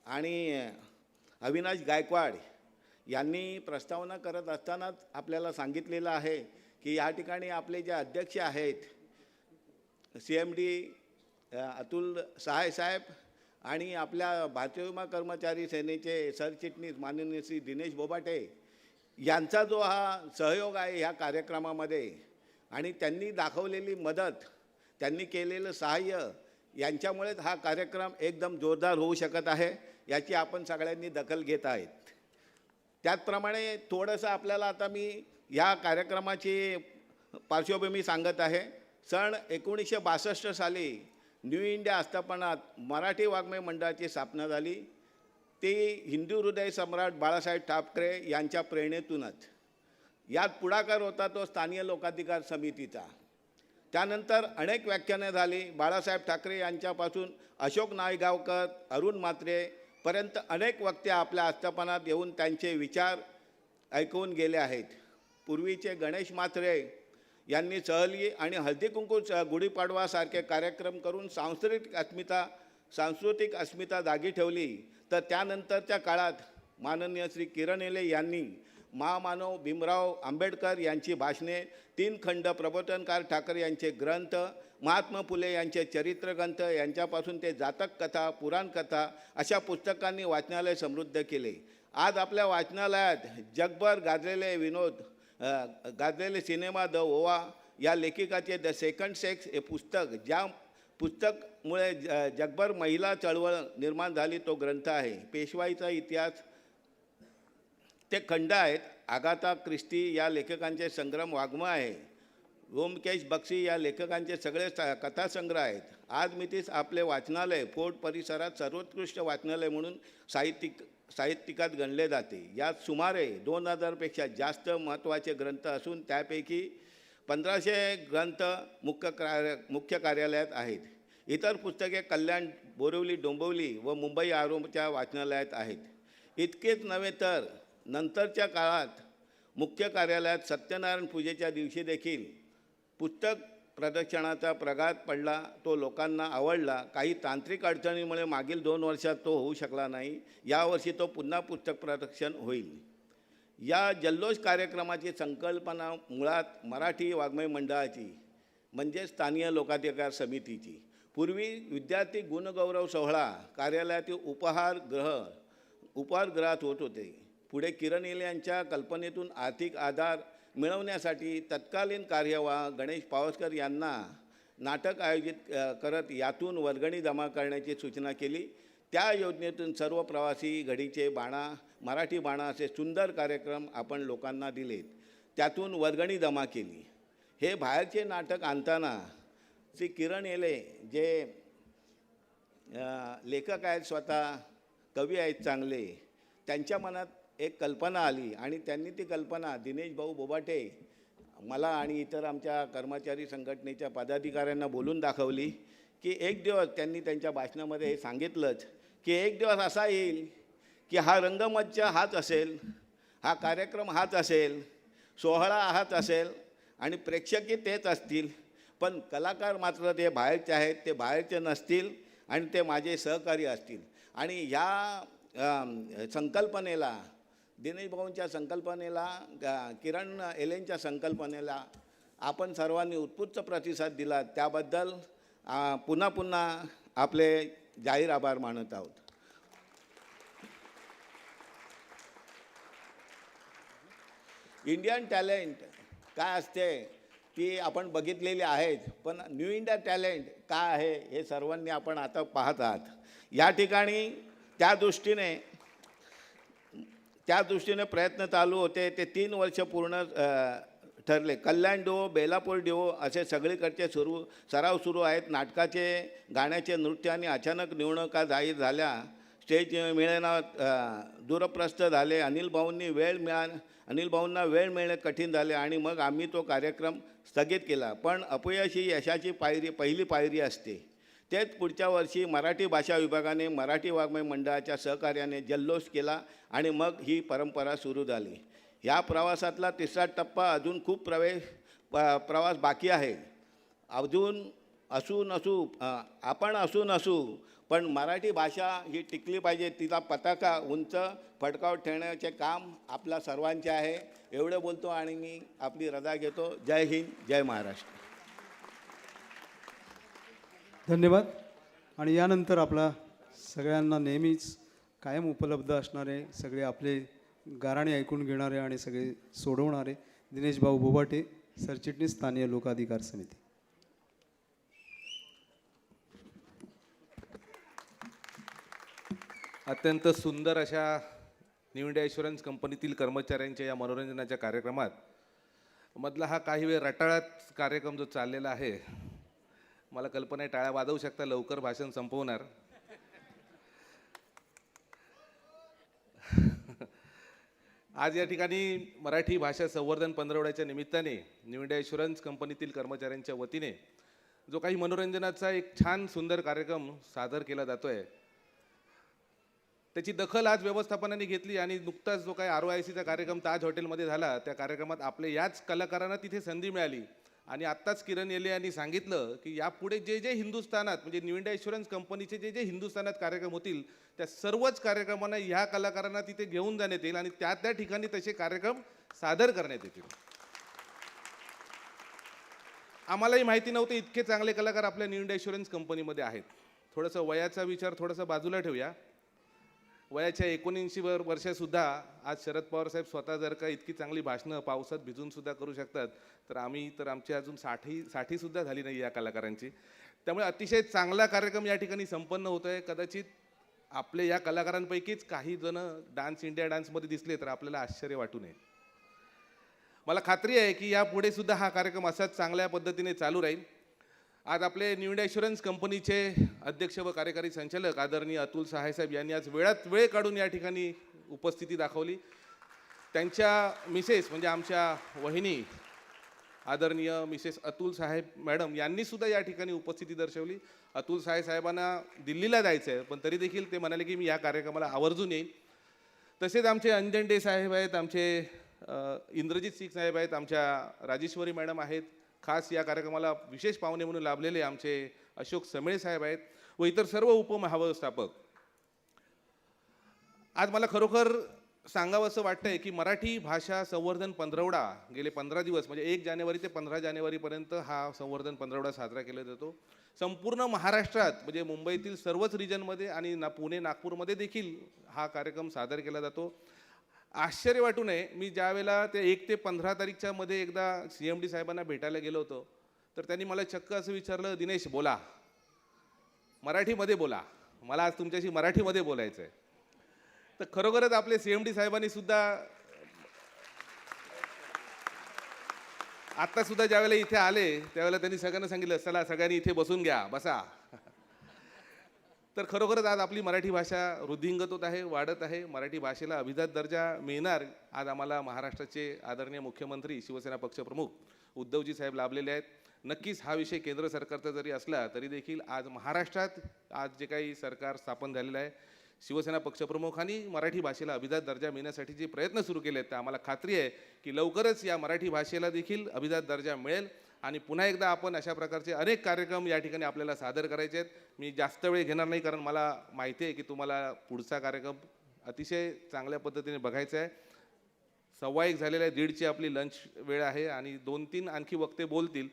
आणि अविनाश गायकवाड यांनी प्रस्तावना करत असतानाच आपल्याला सांगितलेलं आहे की या ठिकाणी आपले जे अध्यक्ष आहेत CMD अतुल सहाय साहेब आणि आपल्या भारतीय विमा कर्मचारी सेनेचे सरचिटणीस माननीय श्री दिनेश बोबाटे यांचा जो हा सहयोग आहे ह्या कार्यक्रमामध्ये आणि त्यांनी दाखवलेली मदत, त्यांनी केलेलं सहाय्य यांच्यामुळेच हा कार्यक्रम एकदम जोरदार होऊ शकत आहे, याची आपण सगळ्यांनी दखल घेत आहेत. त्याचप्रमाणे थोडंसं आपल्याला आता मी या कार्यक्रमाची पार्श्वभूमी सांगत आहे. सन 1962 साली न्यू इंडिया आस्थापनात मराठी वाङ्मय मंडळाची स्थापना झाली. ती हिंदू हृदय सम्राट बाळासाहेब ठाकरे यांच्या प्रेरणेतूनच. यात पुढाकार होता तो स्थानीय लोकाधिकार समितीचा. त्यानंतर अनेक व्याख्याने झाली. बाळासाहेब ठाकरे यांच्यापासून अशोक नायगावकर, अरुण म्हात्रेपर्यंत अनेक वक्ते आपल्या आस्थापनात येऊन त्यांचे विचार ऐकवून गेले आहेत. पूर्वीचे गणेश म्हात्रे यांनी सहली आणि हळदी कुंकू गुढीपाडवासारखे कार्यक्रम करून सांस्कृतिक अस्मिता जागी ठेवली. तर त्यानंतरच्या काळात माननीय श्री किरण येले यांनी महामानव भीमराव आंबेडकर यांची भाषणे, 3 खंड प्रबोधनकार ठाकरे यांचे ग्रंथ, महात्मा फुले यांचे चरित्रग्रंथ यांच्यापासून ते जातक कथा, पुराण कथा अशा पुस्तकांनी वाचनालय समृद्ध केले. आज आपल्या वाचनालयात जगभर गाजलेले सिनेमा द ओवा या लेखिकाचे द सेकंड सेक्स हे पुस्तक, ज्या पुस्तकमुळे जगभर महिला चळवळ निर्माण झाली, तो ग्रंथ आहे. पेशवाईचा इतिहास ते खंड आहेत. आगाथा क्रिस्टी या लेखकांचे संग्राम वाङ्मय आहे. व्योमकेश बक्षी या लेखकांचे सगळे कथासंग्रह आहेत. आज मितीस आपले वाचनालय फोर्ट परिसरात सर्वोत्कृष्ट वाचनालय म्हणून साहित्यिकात गणले जाते. यात सुमारे 2000पेक्षा जास्त महत्त्वाचे ग्रंथ असून त्यापैकी 1500 ग्रंथ मुख्य कार्यालयात आहेत. इतर पुस्तके कल्याण, बोरिवली, डोंबिवली व मुंबई आरोमच्या वाचनालयात आहेत. इतकेच नव्हे तर नंतरच्या काळात मुख्य कार्यालयात सत्यनारायण पूजेच्या दिवशी देखील पुस्तक प्रदर्शनाचा प्रघात पडला. तो लोकांना आवडला. काही तांत्रिक अडचणीमुळे मागील 2 वर्षात तो होऊ शकला नाही. यावर्षी तो पुन्हा पुस्तक प्रदर्शन होईल. या जल्लोष कार्यक्रमाची संकल्पना मुळात मराठी वाङ्मय मंडळाची म्हणजे स्थानिक लोकाधिकार समितीची. पूर्वी विद्यार्थी गुणगौरव सोहळा कार्यालयातील उपहारगृहात होत होते. पुढे किरण येले यांच्या कल्पनेतून आर्थिक आधार मिळवण्यासाठी तत्कालीन कार्यवाह गणेश पावसकर यांना नाटक आयोजित करत यातून वर्गणी जमा करण्याची सूचना केली. त्या योजनेतून सर्व प्रवासी घडीचे बाणा, मराठी बाणा असे सुंदर कार्यक्रम आपण लोकांना दिलेत. त्यातून वर्गणी जमा केली. हे बाहेरचे नाटक आणताना श्री किरण येले जे लेखक आहेत, स्वतः कवी आहेत चांगले, त्यांच्या मनात एक कल्पना आली आणि त्यांनी ती कल्पना दिनेश भाऊ बोबाटे मला आणि इतर आमच्या कर्मचारी संघटनेच्या पदाधिकाऱ्यांना बोलून दाखवली की एक दिवस त्यांनी त्यांच्या भाषणामध्ये हे सांगितलंच की एक दिवस असा येईल की हा रंगमंच हाच असेल, हा कार्यक्रम हाच असेल, सोहळा हाच असेल आणि प्रेक्षकही तेच असतील, पण कलाकार मात्र ते बाहेरचे आहेत, ते बाहेरचे नसतील आणि ते माझे सहकारी असतील. आणि ह्या संकल्पनेला, दिनेश भाऊंच्या संकल्पनेला, किरण येलेंच्या संकल्पनेला आपण सर्वांनी उत्स्फूर्त प्रतिसाद दिला. त्याबद्दल पुन्हा पुन्हा आपले जाहीर आभार मानत आहोत. इंडियन टॅलेंट काय असते ती आपण बघितलेली आहेत, पण न्यू इंडिया टॅलेंट काय आहे हे सर्वांनी आपण आता पाहत आहात. या ठिकाणी त्या दृष्टीने प्रयत्न चालू होते. ते 3 वर्ष पूर्ण ठरले. कल्याण डिओ, बेलापूर डिओ असे सगळीकडचे सराव सुरू आहेत. नाटकाचे, गाण्याचे, नृत्य आणि अचानक निवडणुका जाहीर झाल्या. स्टेज मिळेना, दूरप्रस्थ झाले. अनिल भाऊंना वेळ मिळणे कठीण झाले आणि मग आम्ही तो कार्यक्रम स्थगित केला. पण अपयश ही यशाची पहिली पायरी असते. तेच पुढच्या वर्षी मराठी भाषा विभागाने मराठी वाङ्मय मंडळाच्या सहकार्याने जल्लोष केला आणि मग ही परंपरा सुरू झाली. या प्रवासातला 3रा टप्पा अजून खूप प्रवास बाकी आहे. आपण असून पण मराठी भाषा ही टिकली पाहिजे, तिला पताका उंच फडकावर ठेवण्याचे काम आपल्या सर्वांचे आहे. एवढं बोलतो आणि मी आपली रजा घेतो. जय हिंद, जय महाराष्ट्र. धन्यवाद. आणि यानंतर आपला सगळ्यांना नेहमीच कायम उपलब्ध असणारे, सगळे आपले गाराणे ऐकून घेणारे आणि सगळे सोडवणारे दिनेश भाऊ बोबाटे, सरचिटणीस स्थानीय लोकाधिकार समिती. अत्यंत सुंदर अशा न्यू इंडिया इन्शुरन्स कंपनीतील कर्मचाऱ्यांच्या या मनोरंजनाच्या कार्यक्रमात मधला हा काही वेळ रटाळ्यात कार्यक्रम जो चाललेला आहे, मला कल्पना आहे टाळ्या वाजवू शकता, लवकर भाषण संपवणार. आज या ठिकाणी मराठी भाषा संवर्धन पंधरवड्याच्या निमित्ताने न्यू इंडिया इन्शुरन्स कंपनीतील कर्मचाऱ्यांच्या वतीने जो काही मनोरंजनाचा एक छान सुंदर कार्यक्रम सादर केला जातोय, त्याची दखल आज व्यवस्थापनाने घेतली आणि नुकताच जो काही ROIC चा कार्यक्रम ताज हॉटेलमध्ये झाला, त्या कार्यक्रमात आपले याच कलाकारांना तिथे संधी मिळाली. आणि आत्ताच किरण येले यांनी सांगितलं की यापुढे जे हिंदुस्थानात म्हणजे न्यू इंडिया इन्शुरन्स कंपनीचे जे हिंदुस्थानात कार्यक्रम होतील त्या सर्वच कार्यक्रमांना ह्या कलाकारांना तिथे घेऊन जाण्यात येईल आणि त्या ठिकाणी तसे कार्यक्रम सादर करण्यात येतील. आम्हालाही माहिती नव्हतं इतके चांगले कलाकार आपल्या न्यू इंडिया इन्शुरन्स कंपनीमध्ये आहेत. थोडंसं वयाचा विचार थोडासा बाजूला ठेवूया. वयाच्या 79 वर्षासुद्धा आज शरद पवार साहेब स्वतः जर का इतकी चांगली भाषणं पावसात भिजून सुद्धा करू शकतात, तर आमची अजून 60 सुद्धा झाली नाही या कलाकारांची. त्यामुळे अतिशय चांगला कार्यक्रम या ठिकाणी संपन्न होतो आहे. कदाचित आपले या कलाकारांपैकीच काही जण इंडिया डान्समध्ये दिसले तर आपल्याला आश्चर्य वाटू नये. मला खात्री आहे की यापुढे सुद्धा हा कार्यक्रम असाच चांगल्या पद्धतीने चालू राहील. आज आपले न्यू इंडिया इन्शुरन्स कंपनीचे अध्यक्ष व कार्यकारी संचालक आदरणीय अतुल सहाय साहेब यांनी आज वेळात वेळ काढून या ठिकाणी उपस्थिती दाखवली. त्यांच्या मिसेस म्हणजे आमच्या वहिनी आदरणीय मिसेस अतुल साहेब मॅडम यांनी सुद्धा या ठिकाणी उपस्थिती दर्शवली. अतुल सहाय साहेबांना दिल्लीला जायचं आहे, पण तरी देखील ते म्हणाले की मी या कार्यक्रमाला आवर्जून येईन. तसेच आमचे अंजन डे साहेब आहेत, आमचे इंद्रजित सिंग साहेब आहेत, आमच्या राजेश्वरी मॅडम आहेत. खास या कार्यक्रमाला विशेष पाहुणे म्हणून लाभलेले आमचे अशोक समेळे साहेब आहेत व इतर सर्व उपमहाव्यवस्थापक. आज मला खरोखर सांगावंसं वाटतंय की मराठी भाषा संवर्धन पंधरवडा गेले 15 दिवस म्हणजे 1 जानेवारी ते 15 जानेवारीपर्यंत हा संवर्धन पंधरवडा साजरा केला जातो. संपूर्ण महाराष्ट्रात म्हणजे मुंबईतील सर्वच रिजनमध्ये आणि पुणे नागपूरमध्ये देखील हा कार्यक्रम सादर केला जातो. आश्चर्य वाटू नये, मी ज्यावेळेला ते 1 ते 15 तारीखच्या मध्ये एकदा CMD साहेबांना भेटायला गेलो होतो तर त्यांनी मला चक्क असं विचारलं, दिनेश बोला, मराठीमध्ये बोला, मला आज तुमच्याशी मराठीमध्ये बोलायचं आहे. तर खरोखरच आपले CMD साहेबांनी सुद्धा आत्ता सुद्धा ज्यावेळेला इथे आले त्यावेळेला त्यांनी सगळ्यांना सांगितलं, चला सगळ्यांनी इथे बसून घ्या, बसा. तर खरोखरच आज आपली मराठी भाषा वृद्धिंगत होत आहे, वाढत आहे. मराठी भाषेला अभिजात दर्जा मिळणार आज आम्हाला महाराष्ट्राचे आदरणीय मुख्यमंत्री शिवसेना पक्षप्रमुख उद्धवजी साहेब लाभलेले आहेत. नक्कीच हा विषय केंद्र सरकारचा जरी असला तरी देखील आज महाराष्ट्रात आज जे काही सरकार स्थापन झालेलं आहे, शिवसेना पक्षप्रमुखांनी मराठी भाषेला अभिजात दर्जा मिळण्यासाठी जे प्रयत्न सुरू केले आहेत, तर आम्हाला खात्री आहे की लवकरच या मराठी भाषेला देखील अभिजात दर्जा मिळेल आणि पुन्हा एकदा आपण अशा प्रकारचे अनेक कार्यक्रम या ठिकाणी आपल्याला सादर करायचे आहेत. मी जास्त वेळ घेणार नाही कारण मला माहिती आहे की तुम्हाला पुढचा कार्यक्रम अतिशय चांगल्या पद्धतीने बघायचा आहे. 1:15 झालेला आहे, 1:30ची आपली लंच वेळ आहे आणि 2-3 आणखी वक्ते बोलतील.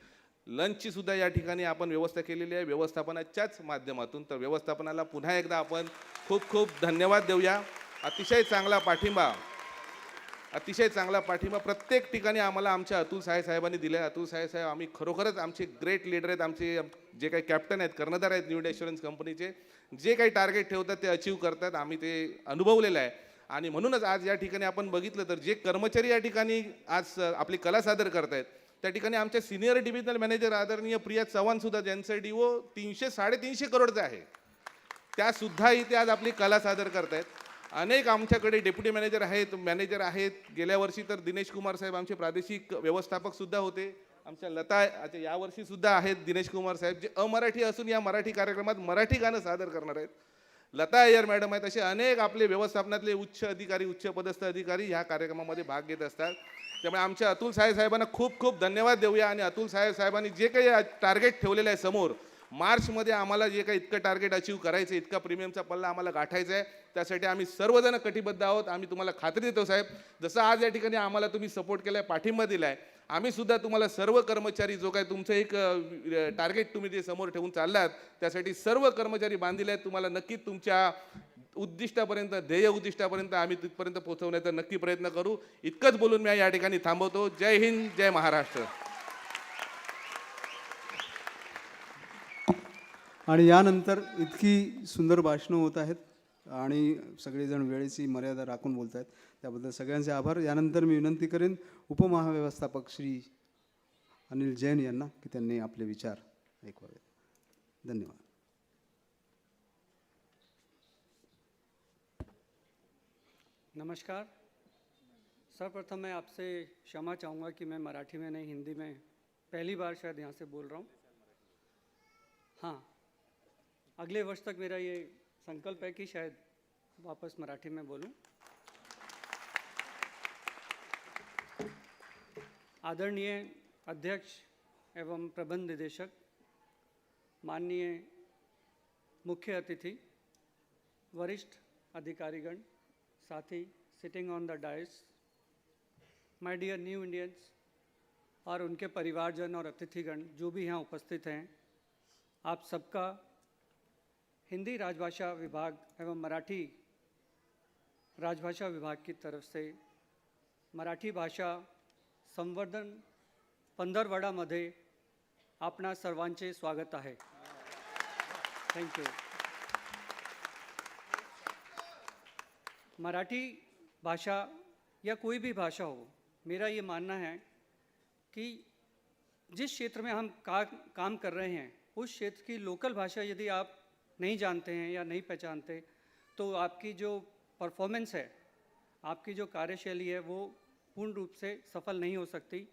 लंचची सुद्धा या ठिकाणी आपण व्यवस्था केलेली आहे व्यवस्थापनाच्याच माध्यमातून. तर व्यवस्थापनाला पुन्हा एकदा आपण खूप खूप धन्यवाद देऊया. अतिशय चांगला पाठिंबा प्रत्येक ठिकाणी आम्हाला आमच्या अतुल साहेबांनी दिला आहे. अतुल साहेब आम्ही खरोखरच आमचे ग्रेट लीडर आहेत. आमचे जे काही कॅप्टन आहेत, कर्णधार आहेत न्यू इंडिया इन्शुरन्स कंपनीचे, जे काही टार्गेट ठेवतात ते अचीव करतात. आम्ही ते अनुभवलेलं आहे आणि म्हणूनच आज या ठिकाणी आपण बघितलं तर जे कर्मचारी या ठिकाणी आज आपली कला सादर करतायत त्या ठिकाणी आमच्या सिनियर डिव्हिजनल मॅनेजर आदरणीय प्रिया चव्हाण सुद्धा, ज्यांचं DO 300-350 करोडचं आहे, त्या सुद्धा इथे आज आपली कला सादर करतायत. अनेक आमच्याकडे डेप्युटी मॅनेजर आहेत. गेल्या वर्षी तर दिनेश कुमार साहेब आमचे प्रादेशिक व्यवस्थापक सुद्धा होते. आमच्या लता यावर्षी सुद्धा आहेत दिनेश कुमार साहेब, जे अमराठी असून या मराठी कार्यक्रमात मराठी गाणं सादर करणार आहेत. लता अय्यर मॅडम आहेत. असे अनेक आपले व्यवस्थापनातले उच्च पदस्थ अधिकारी ह्या कार्यक्रमामध्ये भाग घेत असतात. त्यामुळे आमच्या अतुल साहेबांना खूप खूप धन्यवाद देऊया. आणि अतुल साहेबांनी जे काही टार्गेट ठेवलेलं आहे समोर, मार्चमध्ये आम्हाला जे काही इतकं टार्गेट अचीव करायचं, इतका प्रीमियमचा पल्ला आम्हाला गाठायचा आहे, त्यासाठी आम्ही सर्वजण कटिबद्ध आहोत. आम्ही तुम्हाला खात्री देतो साहेब, जसं आज या ठिकाणी आम्हाला तुम्ही सपोर्ट केला आहे, पाठिंबा दिला आहे, आम्ही सुद्धा तुम्हाला सर्व कर्मचारी जो काय तुमचं एक टार्गेट तुम्ही जे समोर ठेवून चाललात त्यासाठी सर्व कर्मचारी बांधलेले आहेत. तुम्हाला नक्कीच तुमच्या ध्येय उद्दिष्टापर्यंत आम्ही तिथपर्यंत पोहोचवण्याचा नक्की प्रयत्न करू. इतकंच बोलून मी या ठिकाणी थांबवतो. जय हिंद, जय महाराष्ट्र. आणि यानंतर इतकी सुंदर भाषणं होत आहेत आणि सगळेजण वेळेची मर्यादा राखून बोलत आहेत, त्याबद्दल सगळ्यांचे आभार. यानंतर मी विनंती करेन उपमहाव्यवस्थापक श्री अनिल जैन यांना की त्यांनी आपले विचार ऐकवावेत. धन्यवाद. नमस्कार. सर्वप्रथम मैं आपसे क्षमा चाहूँगा कि मैं मराठी में नहीं हिंदी में पहली बार शायद यहाँ से बोल रहा हूँ. हाँ, अगले वर्ष तक मेरा ये संकल्प है कि शायद वापस मराठी में बोलूं. आदरणीय अध्यक्ष एवं प्रबंध निदेशक, माननीय मुख्य अतिथि, वरिष्ठ अधिकारीगण, साथी sitting on the dais, my dear new Indians और उनके परिवारजन और अतिथिगण जो भी यहाँ उपस्थित हैं, आप सबका हिंदी राजभाषा विभाग एवं मराठी राजभाषा विभाग की तरफ से मराठी भाषा संवर्धन पंधरवडामध्ये आपणा सर्वांचे स्वागत आहे. थँक्यू. मराठी भाषा या कोई भी भाषा हो, मेरा ये मानना है कि जिस क्षेत्र में हम काम कर रहे हैं उस क्षेत्र की लोकल भाषा यदि आप नहीं जानते हैं या नहीं पहचानते तो आपकी जो परफॉर्मेंस है, आपकी जो कार्यशैली है वो पूर्ण रूप से सफल नहीं हो सकती.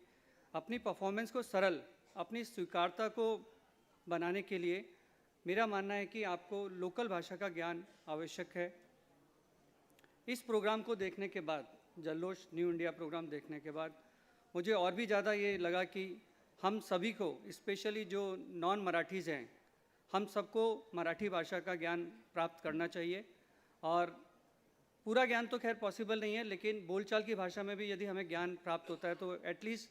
अपनी परफॉर्मेंस को सरल, अपनी स्वीकारता को बनाने के लिए मेरा मानना है कि आपको लोकल भाषा का ज्ञान आवश्यक है. इस प्रोग्राम को देखने के बाद, जल्लोष न्यू इंडिया प्रोग्राम देखने के बाद मुझे और भी ज़्यादा ये लगा कि हम सभी को, स्पेशली जो नॉन मराठीज़ हैं, हम सबको मराठी भाषा का ज्ञान प्राप्त करना चाहिए और पूरा ज्ञान तो खैर पॉसिबल नहीं है, लेकिन बोलचाल की भाषा में भी यदि हमें ज्ञान प्राप्त होता है तो एटलीस्ट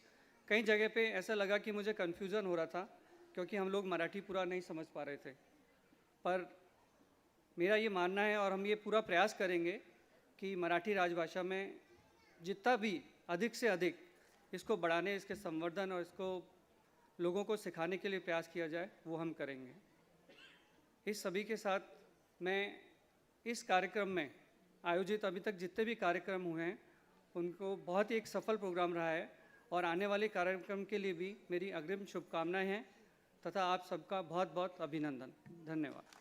कई जगह पे ऐसा लगा कि मुझे कन्फ्यूज़न हो रहा था क्योंकि हम लोग मराठी पूरा नहीं समझ पा रहे थे। पर मेरा ये मानना है और हम ये पूरा प्रयास करेंगे कि मराठी राजभाषा में जितना भी अधिक से अधिक इसको बढ़ाने, इसके संवर्धन और इसको लोगों को सिखाने के लिए प्रयास किया जाए, वो हम करेंगे। इस सभी के साथ मैं इस कार्यक्रम में आयोजित अभी तक जितने भी कार्यक्रम हुए हैं उनको बहुत ही एक सफल प्रोग्राम रहा है और आने वाले कार्यक्रम के लिए भी मेरी अग्रिम शुभकामनाएं हैं तथा आप सबका बहुत बहुत अभिनंदन। धन्यवाद।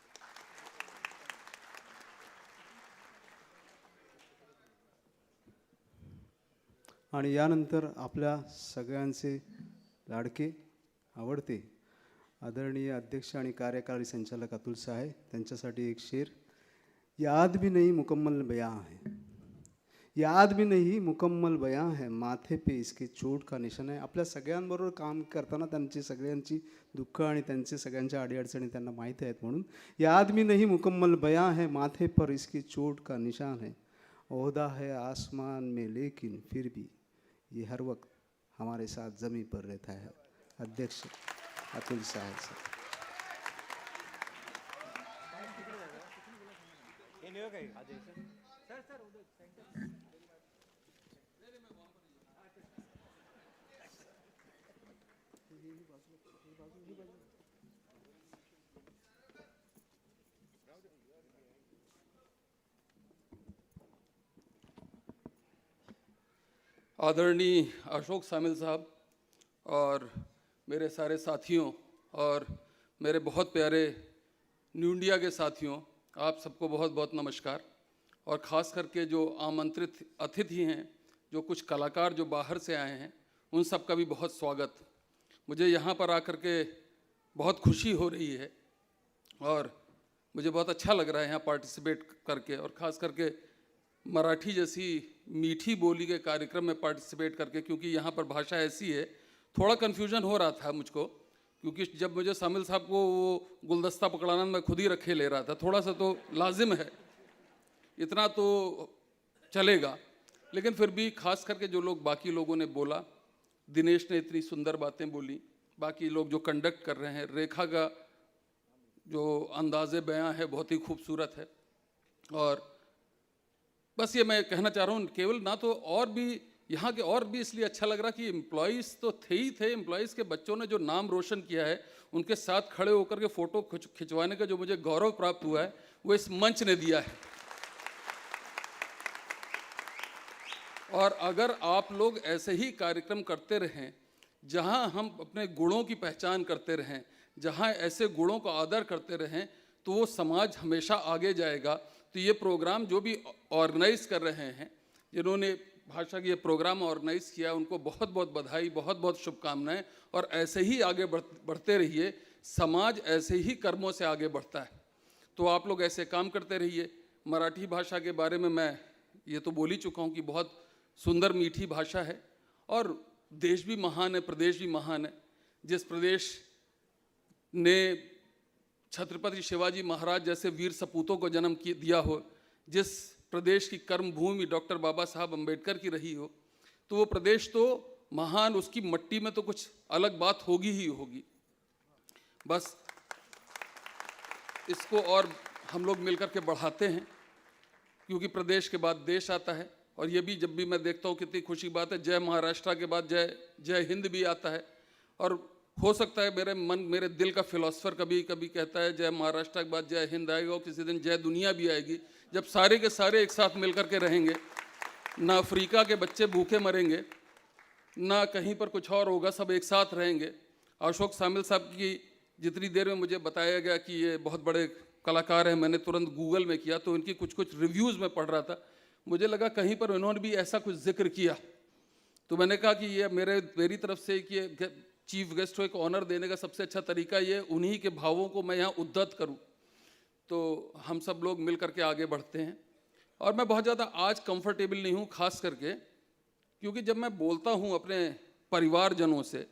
आणि यानंतर आपल्या सगळ्यांचे लाडके आवडते आदरणीय अध्यक्ष आणि कार्यकारी संचालक अतुल साहेब त्यांच्यासाठी एक शेर। याद भी नहीं मुकम्मल बयां है, याद भी नहीं मुकम्मल बयां है, माथे पे इसके चोट का निशान आहे। आपल्या सगळ्यांबरोबर काम करताना त्यांची सगळ्यांची दुःख आणि त्यांचे सगळ्यांच्या अडीअडचणी त्यांना माहीत आहेत, म्हणून याद भी नहीं मुकम्मल बयां है, माथे पर इसके चोट का निशान है, ओहदा है आसमान में लेकिन फिर भी ये हर वक्त हमारे साथ ज़मीं पर रहता है। अध्यक्ष अतुल साहब सर। आदरणीय अशोक सामिल साहब और मेरे सारे साथियों और मेरे बहुत प्यारे न्यू इंडिया के साथियों, आप सबको बहुत बहुत नमस्कार। और ख़ास करके जो आमंत्रित अतिथि हैं, जो कुछ कलाकार जो बाहर से आए हैं, उन सब का भी बहुत स्वागत। मुझे यहाँ पर आकर के बहुत खुशी हो रही है और मुझे बहुत अच्छा लग रहा है यहाँ पार्टिसिपेट करके, और ख़ास करके मराठी जैसी मीठी बोली के कार्यक्रम में पार्टिसिपेट करके, क्योंकि यहाँ पर भाषा ऐसी है। थोड़ा कन्फ्यूजन हो रहा था मुझको, क्योंकि जब मुझे सामिल साहब को वो गुलदस्ता पकड़ाना मैं खुद ही रखे ले रहा था, थोड़ा सा तो लाजिम है, इतना तो चलेगा। लेकिन फिर भी खास करके जो लोग बाकी लोगों ने बोला, दिनेश ने इतनी सुंदर बातें बोली, बाकी लोग जो कंडक्ट कर रहे हैं, रेखा का जो अंदाज़े बयां है बहुत ही खूबसूरत है। और बस ये मैं कहना चाह रहा हूँ, केवल ना तो और भी यहाँ के और भी इसलिए अच्छा लग रहा कि एम्प्लॉयज़ तो थे ही थे, एम्प्लॉयज़ के बच्चों ने जो नाम रोशन किया है, उनके साथ खड़े होकर के फ़ोटो खिंचवाने का जो मुझे गौरव प्राप्त हुआ है, वो इस मंच ने दिया है। और अगर आप लोग ऐसे ही कार्यक्रम करते रहें, जहाँ हम अपने गुणों की पहचान करते रहें, जहाँ ऐसे गुणों का आदर करते रहें, तो वो समाज हमेशा आगे जाएगा। तो ये प्रोग्राम जो भी ऑर्गेनाइज कर रहे हैं, जिन्होंने भाषा की ये प्रोग्राम ऑर्गेनाइज किया, उनको बहुत बहुत बधाई, बहुत बहुत शुभकामनाएं। और ऐसे ही आगे बढ़ते रहिए, समाज ऐसे ही कर्मों से आगे बढ़ता है। तो आप लोग ऐसे काम करते रहिए। मराठी भाषा के बारे में मैं ये तो बोल ही चुका हूँ कि बहुत सुंदर मीठी भाषा है, और देश भी महान है, प्रदेश भी महान है। जिस प्रदेश ने छत्रपति शिवाजी महाराज जैसे वीर सपूतों को जन्म दिया हो, जिस प्रदेश की कर्मभूमि डॉक्टर बाबा साहब अम्बेडकर की रही हो, तो वो प्रदेश तो महान, उसकी मट्टी में तो कुछ अलग बात होगी ही होगी। बस इसको और हम लोग मिलकर के बढ़ाते हैं, क्योंकि प्रदेश के बाद देश आता है। और ये भी जब भी मैं देखता हूँ कितनी खुशी बात है, जय महाराष्ट्र के बाद जय हिंद भी आता है। और हो सकता है मेरे दिल का फिलोसफर कभी कभी कहता है जय महाराष्ट्र के बाद जय हिंद आएगा, और किसी दिन जय दुनिया भी आएगी, जब सारे के सारे एक साथ मिल कर के रहेंगे। ना अफ्रीका के बच्चे भूखे मरेंगे, ना कहीं पर कुछ और होगा, सब एक साथ रहेंगे। अशोक सामिल साहब की जितनी देर में मुझे बताया गया कि ये बहुत बड़े कलाकार हैं, मैंने तुरंत गूगल में किया तो इनकी कुछ रिव्यूज़ में पढ़ रहा था, मुझे लगा कहीं पर उन्होंने भी ऐसा कुछ जिक्र किया। तो मैंने कहा कि ये मेरी तरफ से कि चीफ गेस्ट को एक ऑनर देने का सबसे अच्छा तरीका ये उन्हीं के भावों को मैं यहाँ उद्धत करूँ। तो हम सब लोग मिल करके आगे बढ़ते हैं। और मैं बहुत ज़्यादा आज कंफर्टेबल नहीं हूँ, खास करके क्योंकि जब मैं बोलता हूँ अपने परिवारजनों से,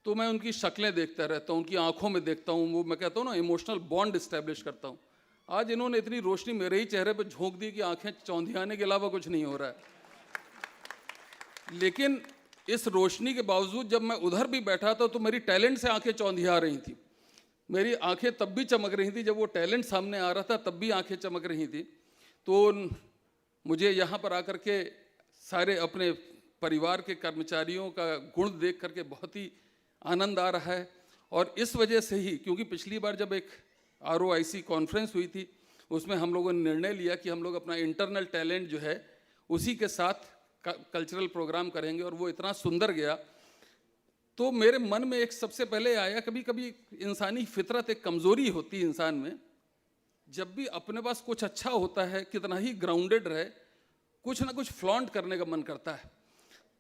तो मैं उनकी शक्लें देखता रहता हूँ, उनकी आँखों में देखता हूँ, वो मैं कहता हूँ ना इमोशनल बॉन्ड इस्टेब्लिश करता हूँ। आज इन्होंने इतनी रोशनी मेरे ही चेहरे पर झोंक दी कि आंखें चौंधियाने के अलावा कुछ नहीं हो रहा है। लेकिन इस रोशनी के बावजूद जब मैं उधर भी बैठा था तो मेरी टैलेंट से आंखें चौंधिया रही थी। मेरी आंखें तब भी चमक रही थी, जब वो टैलेंट सामने आ रहा था तब भी आंखें चमक रही थी। तो मुझे यहाँ पर आकर के सारे अपने परिवार के कर्मचारियों का गुण देख करके बहुत ही आनंद आ रहा है। और इस वजह से ही, क्योंकि पिछली बार जब एक ROIC कॉन्फ्रेंस हुई थी उसमें हम लोगों ने निर्णय लिया कि हम लोग अपना इंटरनल टैलेंट जो है उसी के साथ कल्चरल प्रोग्राम करेंगे, और वो इतना सुंदर गया। तो मेरे मन में एक सबसे पहले आया, कभी कभी इंसानी फितरत, एक कमज़ोरी होती है इंसान में, जब भी अपने पास कुछ अच्छा होता है कितना ही ग्राउंडेड रहे, कुछ ना कुछ फ्लॉन्ट करने का मन करता है।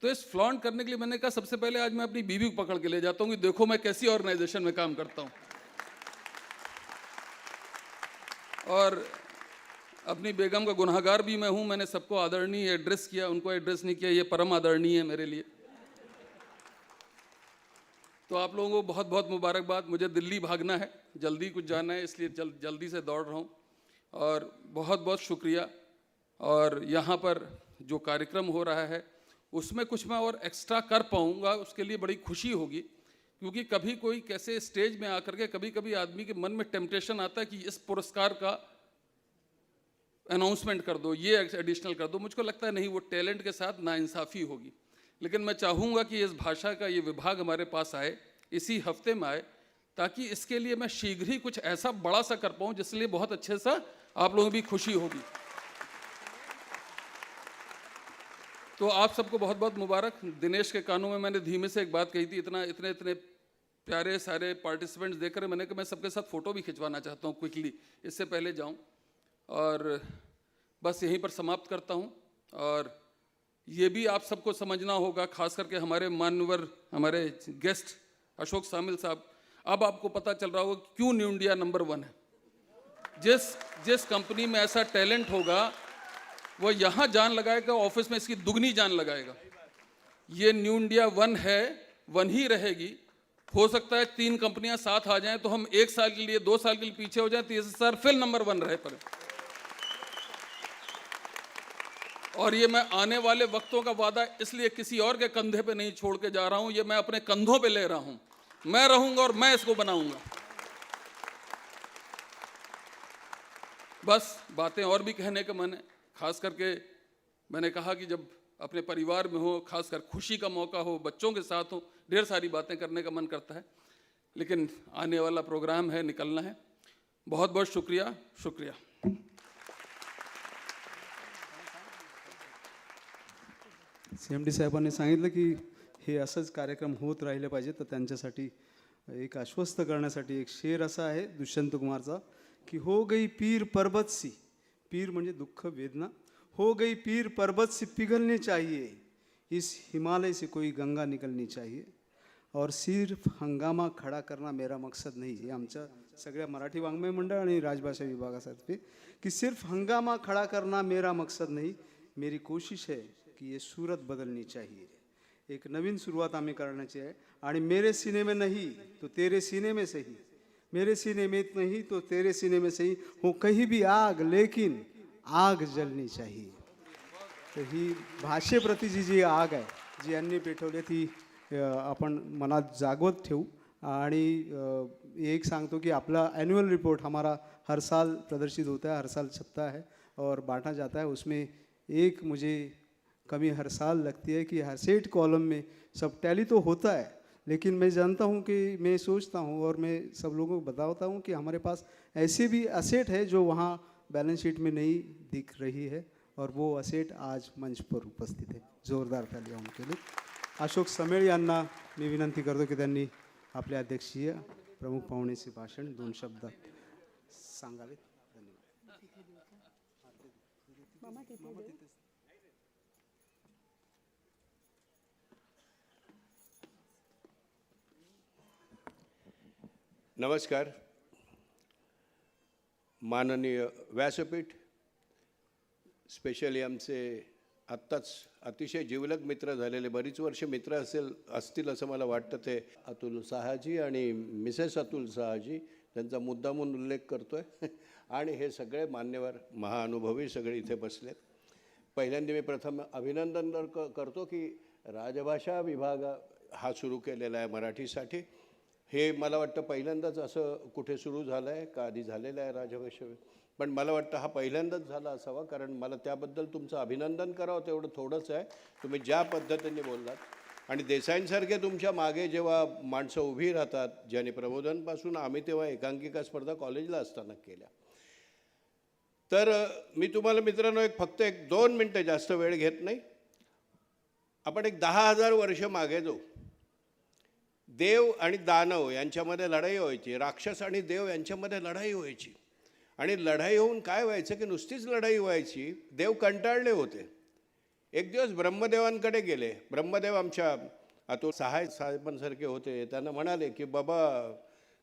तो इस फ्लॉन्ट करने के लिए मैंने कहा सबसे पहले आज मैं अपनी बीवी को पकड़ के ले जाता हूँ कि देखो मैं कैसी ऑर्गेनाइजेशन में काम करता हूँ। और अपनी बेगम का गुनहगार भी मैं हूँ। मैंने सबको आदरणीय एड्रेस किया, उनको एड्रेस नहीं किया, ये परम आदरणीय है मेरे लिए। तो आप लोगों को बहुत बहुत मुबारकबाद। मुझे दिल्ली भागना है, जल्दी कुछ जाना है, इसलिए जल्दी से दौड़ रहा हूँ। और बहुत बहुत शुक्रिया। और यहाँ पर जो कार्यक्रम हो रहा है उसमें कुछ मैं और एक्स्ट्रा कर पाऊँगा, उसके लिए बड़ी खुशी होगी। क्योंकि कभी कोई कैसे स्टेज में आकर के कभी कभी आदमी के मन में टेम्पटेशन आता है कि इस पुरस्कार का अनाउंसमेंट कर दो, ये एडिशनल कर दो। मुझको लगता है नहीं, वो टैलेंट के साथ नाइंसाफ़ी होगी। लेकिन मैं चाहूँगा कि इस भाषा का ये विभाग हमारे पास आए, इसी हफ्ते में आए, ताकि इसके लिए मैं शीघ्र ही कुछ ऐसा बड़ा सा कर पाऊँ जिसके लिए बहुत अच्छे सा आप लोगों की खुशी होगी। तो आप सबको बहुत बहुत मुबारक। दिनेश के कानों में मैंने धीमे से एक बात कही थी, इतने प्यारे सारे पार्टिसिपेंट्स देखकर मैंने कहा मैं सबके साथ फ़ोटो भी खिंचवाना चाहता हूँ क्विकली, इससे पहले जाऊँ। और बस यहीं पर समाप्त करता हूँ। और ये भी आप सबको समझना होगा, खास करके हमारे मान्यवर, हमारे गेस्ट अशोक सामिल साहब, अब आपको पता चल रहा होगा क्यों न्यू इंडिया नंबर 1 है। जिस कंपनी में ऐसा टैलेंट होगा वो यहाँ जान लगाएगा, ऑफिस में इसकी दुगनी जान लगाएगा। ये न्यू इंडिया 1 है, 1 ही रहेगी। हो सकता है 3 कंपनियां साथ आ जाएं तो हम 1 साल के लिए, 2 साल के लिए पीछे हो जाएं, तो ये सर फिर नंबर 1 रहे पर। और ये मैं आने वाले वक्तों का वादा इसलिए किसी और के कंधे पे नहीं छोड़ के जा रहा हूं, ये मैं अपने कंधों पे ले रहा हूं। मैं रहूंगा और मैं इसको बनाऊंगा। बस बातें और भी कहने का मन है। खास करके मैंने कहा कि जब अपने परिवार में हो, खासकर खुशी का मौका हो, बच्चों के साथ हो, ढेर सारी बातें करने का मन करता है। लेकिन आने वाला प्रोग्राम है, निकलना है। बहुत बहुत शुक्रिया, शुक्रिया। CMD साहेबांनी सांगितलं की हे असंच कार्यक्रम होत राहिले पाहिजे, तर त्यांच्यासाठी एक आश्वस्त करण्यासाठी एक शेर असा आहे दुष्यंत कुमारचा की हो गई पीर पर्वत सी, पीर म्हणजे दुःख वेदना, हो गई पीर पर्वत से पिघलनी चाहिए, इस हिमालय से कोई गंगा निकलनी चाहिए, और सिर्फ हंगामा खड़ा करना मेरा मकसद नहीं। हे आमच्या सगळ्या मराठी वाङ्मय मंडळ आणि राजभाषा विभागासाठी कि सिर्फ हंगामा खड़ा करना मेरा मकसद नहीं, मेरी कोशिश है कि ये सूरत बदलनी चाहिए। एक नवीन सुरुवात आम्ही करण्याची आहे आणि मेरे सीने में नहीं तो तेरे सीने में सही, मेरे सीने में नहीं तो तेरे सीने में सही, हो कहीं भी आग लेकिन आग जलनी चाहिए। तर ही भाषेप्रती जी आग आहे जी यांनी पेटवली ती आपण मनात जागवत ठेवू। आणि एक सांगतो कि आपला एनुअल रिपोर्ट हमारा हर साल प्रदर्शित होता है, हर साल छपता है और बांटा जाता है। उसमें एक मुझे कमी हर साल लगती है कि हर सेट कॉलम में सब टैली तो होता है, लेकिन मैं जानता हूँ कि मैं सोचता हूँ और मैं सब लोगों को बताता हूँ कि हमारे पास ऐसे भी असेट है जो वहाँ बैलेंस शीट में नहीं दिख रही है, और वो असेट आज मंच पर उपस्थित है। जोरदार तालियां उनके लिए। अशोक समेळ यांना मी विनंती करतो की त्यांनी आपल्या अध्यक्षीय प्रमुख पाहुणेचे भाषण 2 शब्दात सांगावे। नमस्कार। माननीय व्यासपीठ, स्पेशली आमचे आत्ताच अतिशय जिवलग मित्र झालेले, बरीच वर्ष मित्र असतील असं मला वाटतं, ते अतुल साहाजी आणि मिसेस अतुल साहाजी, त्यांचा मुद्दामून उल्लेख करतो आहे आणि हे सगळे मान्यवर महाअनुभवी सगळे इथे बसलेत. पहिल्यांदा मी प्रथम अभिनंदन करतो की राजभाषा विभाग हा सुरू केलेला आहे मराठीसाठी. हे मला वाटतं पहिल्यांदाच असं कुठे सुरू झालं आहे का आधी झालेलं आहे राजभाषा, पण मला वाटतं हा पहिल्यांदाच झाला असावा, कारण मला त्याबद्दल तुमचं अभिनंदन करावं तेवढं थोडंच आहे. तुम्ही ज्या पद्धतीने बोललात आणि देसाईंसारखे तुमच्या मागे जेव्हा माणसं उभी राहतात, ज्यांनी प्रबोधनपासून आम्ही तेव्हा एकांकिका स्पर्धा कॉलेजला असताना केल्या. तर मी तुम्हाला मित्रांनो फक्त 1-2 मिनटं, जास्त वेळ घेत नाही. आपण 10,000 वर्ष मागे जाऊ. देव आणि दानव यांच्यामध्ये लढाई व्हायची, राक्षस आणि देव यांच्यामध्ये लढाई व्हायची. आणि लढाई होऊन काय व्हायचं की नुसतीच लढाई व्हायची, देव कंटाळले होते. एक दिवस ब्रह्मदेवांकडे गेले. ब्रह्मदेव आमच्या तो सहाय साहेबांसारखे होते. त्यांना म्हणाले की बाबा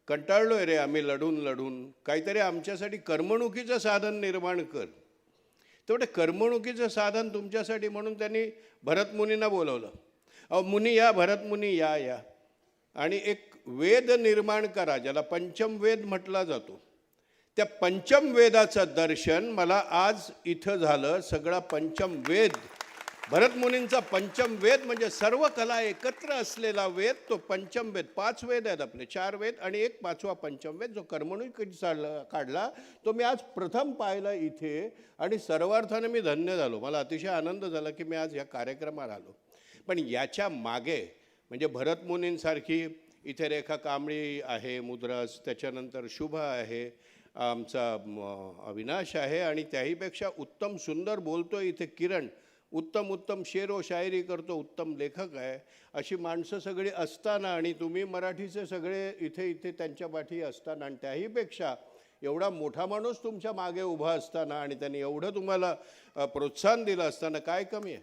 कंटाळलोय रे आम्ही लढून लढून, काहीतरी आमच्यासाठी करमणुकीचं साधन निर्माण कर. तेवढे करमणुकीचं साधन तुमच्यासाठी म्हणून त्यांनी भरतमुनींना बोलवलं. अहो मुनी या, भरतमुनी या या, आणि एक वेद निर्माण करा ज्याला पंचम वेद म्हटला जातो. त्या पंचम वेदाचं दर्शन मला आज इथं झालं. सगळा पंचम वेद, भरतमुनींचा पंचम वेद म्हणजे सर्व कला एकत्र असलेला वेद, तो पंचम वेद. 5 वेद आहेत आपले, 4 वेद आणि एक 5वा पंचम वेद, जो करमणुकीचा काढला तो मी आज प्रथम पाहिला इथे आणि सर्वार्थाने मी धन्य झालो. मला अतिशय आनंद झाला की मी आज या कार्यक्रमाला आलो. पण याच्या मागे म्हणजे भरतमुनींसारखी इथे रेखा कांबळी आहे मुद्रस, त्याच्यानंतर शुभ आहे, आमचा अविनाश आहे, आणि त्याहीपेक्षा उत्तम सुंदर बोलतो इथे किरण, उत्तम शेर व शायरी करतो, उत्तम लेखक आहे. अशी माणसं सगळी असताना आणि तुम्ही मराठीचे सगळे इथे त्यांच्या पाठी असताना आणि त्याहीपेक्षा एवढा मोठा माणूस तुमच्या मागे उभा असताना आणि त्यांनी एवढं तुम्हाला प्रोत्साहन दिलं असताना काय कमी आहे.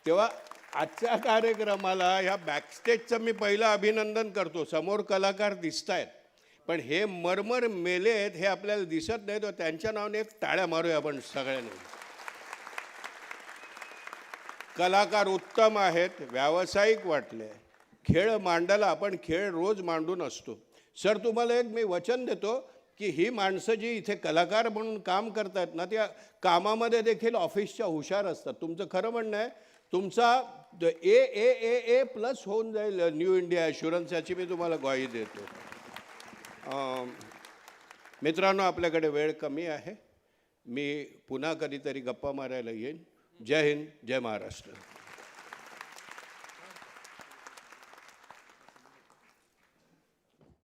तेव्हा आजच्या कार्यक्रमाला ह्या बॅकस्टेजचं मी पहिलं अभिनंदन करतो. समोर कलाकार दिसत आहेत पण हे मरमर मेले आहेत हे आपल्याला दिसत नाही. तर त्यांच्या नावाने एक टाळ्या मारूया आपण सगळ्यांनी. कलाकार उत्तम आहेत, व्यावसायिक वाटले. खेळ मांडायला आपण खेळ रोज मांडून असतो. सर तुम्हाला एक मी वचन देतो की ही माणसं जी इथे कलाकार म्हणून काम करतात ना, त्या कामामध्ये देखील ऑफिसच्या हुशार असतात. तुमचं खरं म्हणणं आहे, तुमचा A++ होऊन जाईल न्यू इंडिया ॲश्युरन्स, याची मी तुम्हाला ग्वाही देतो. मित्रांनो आपल्याकडे वेळ कमी आहे. मी पुन्हा कधीतरी गप्पा मारायला येईन. जय हिंद, जय महाराष्ट्र.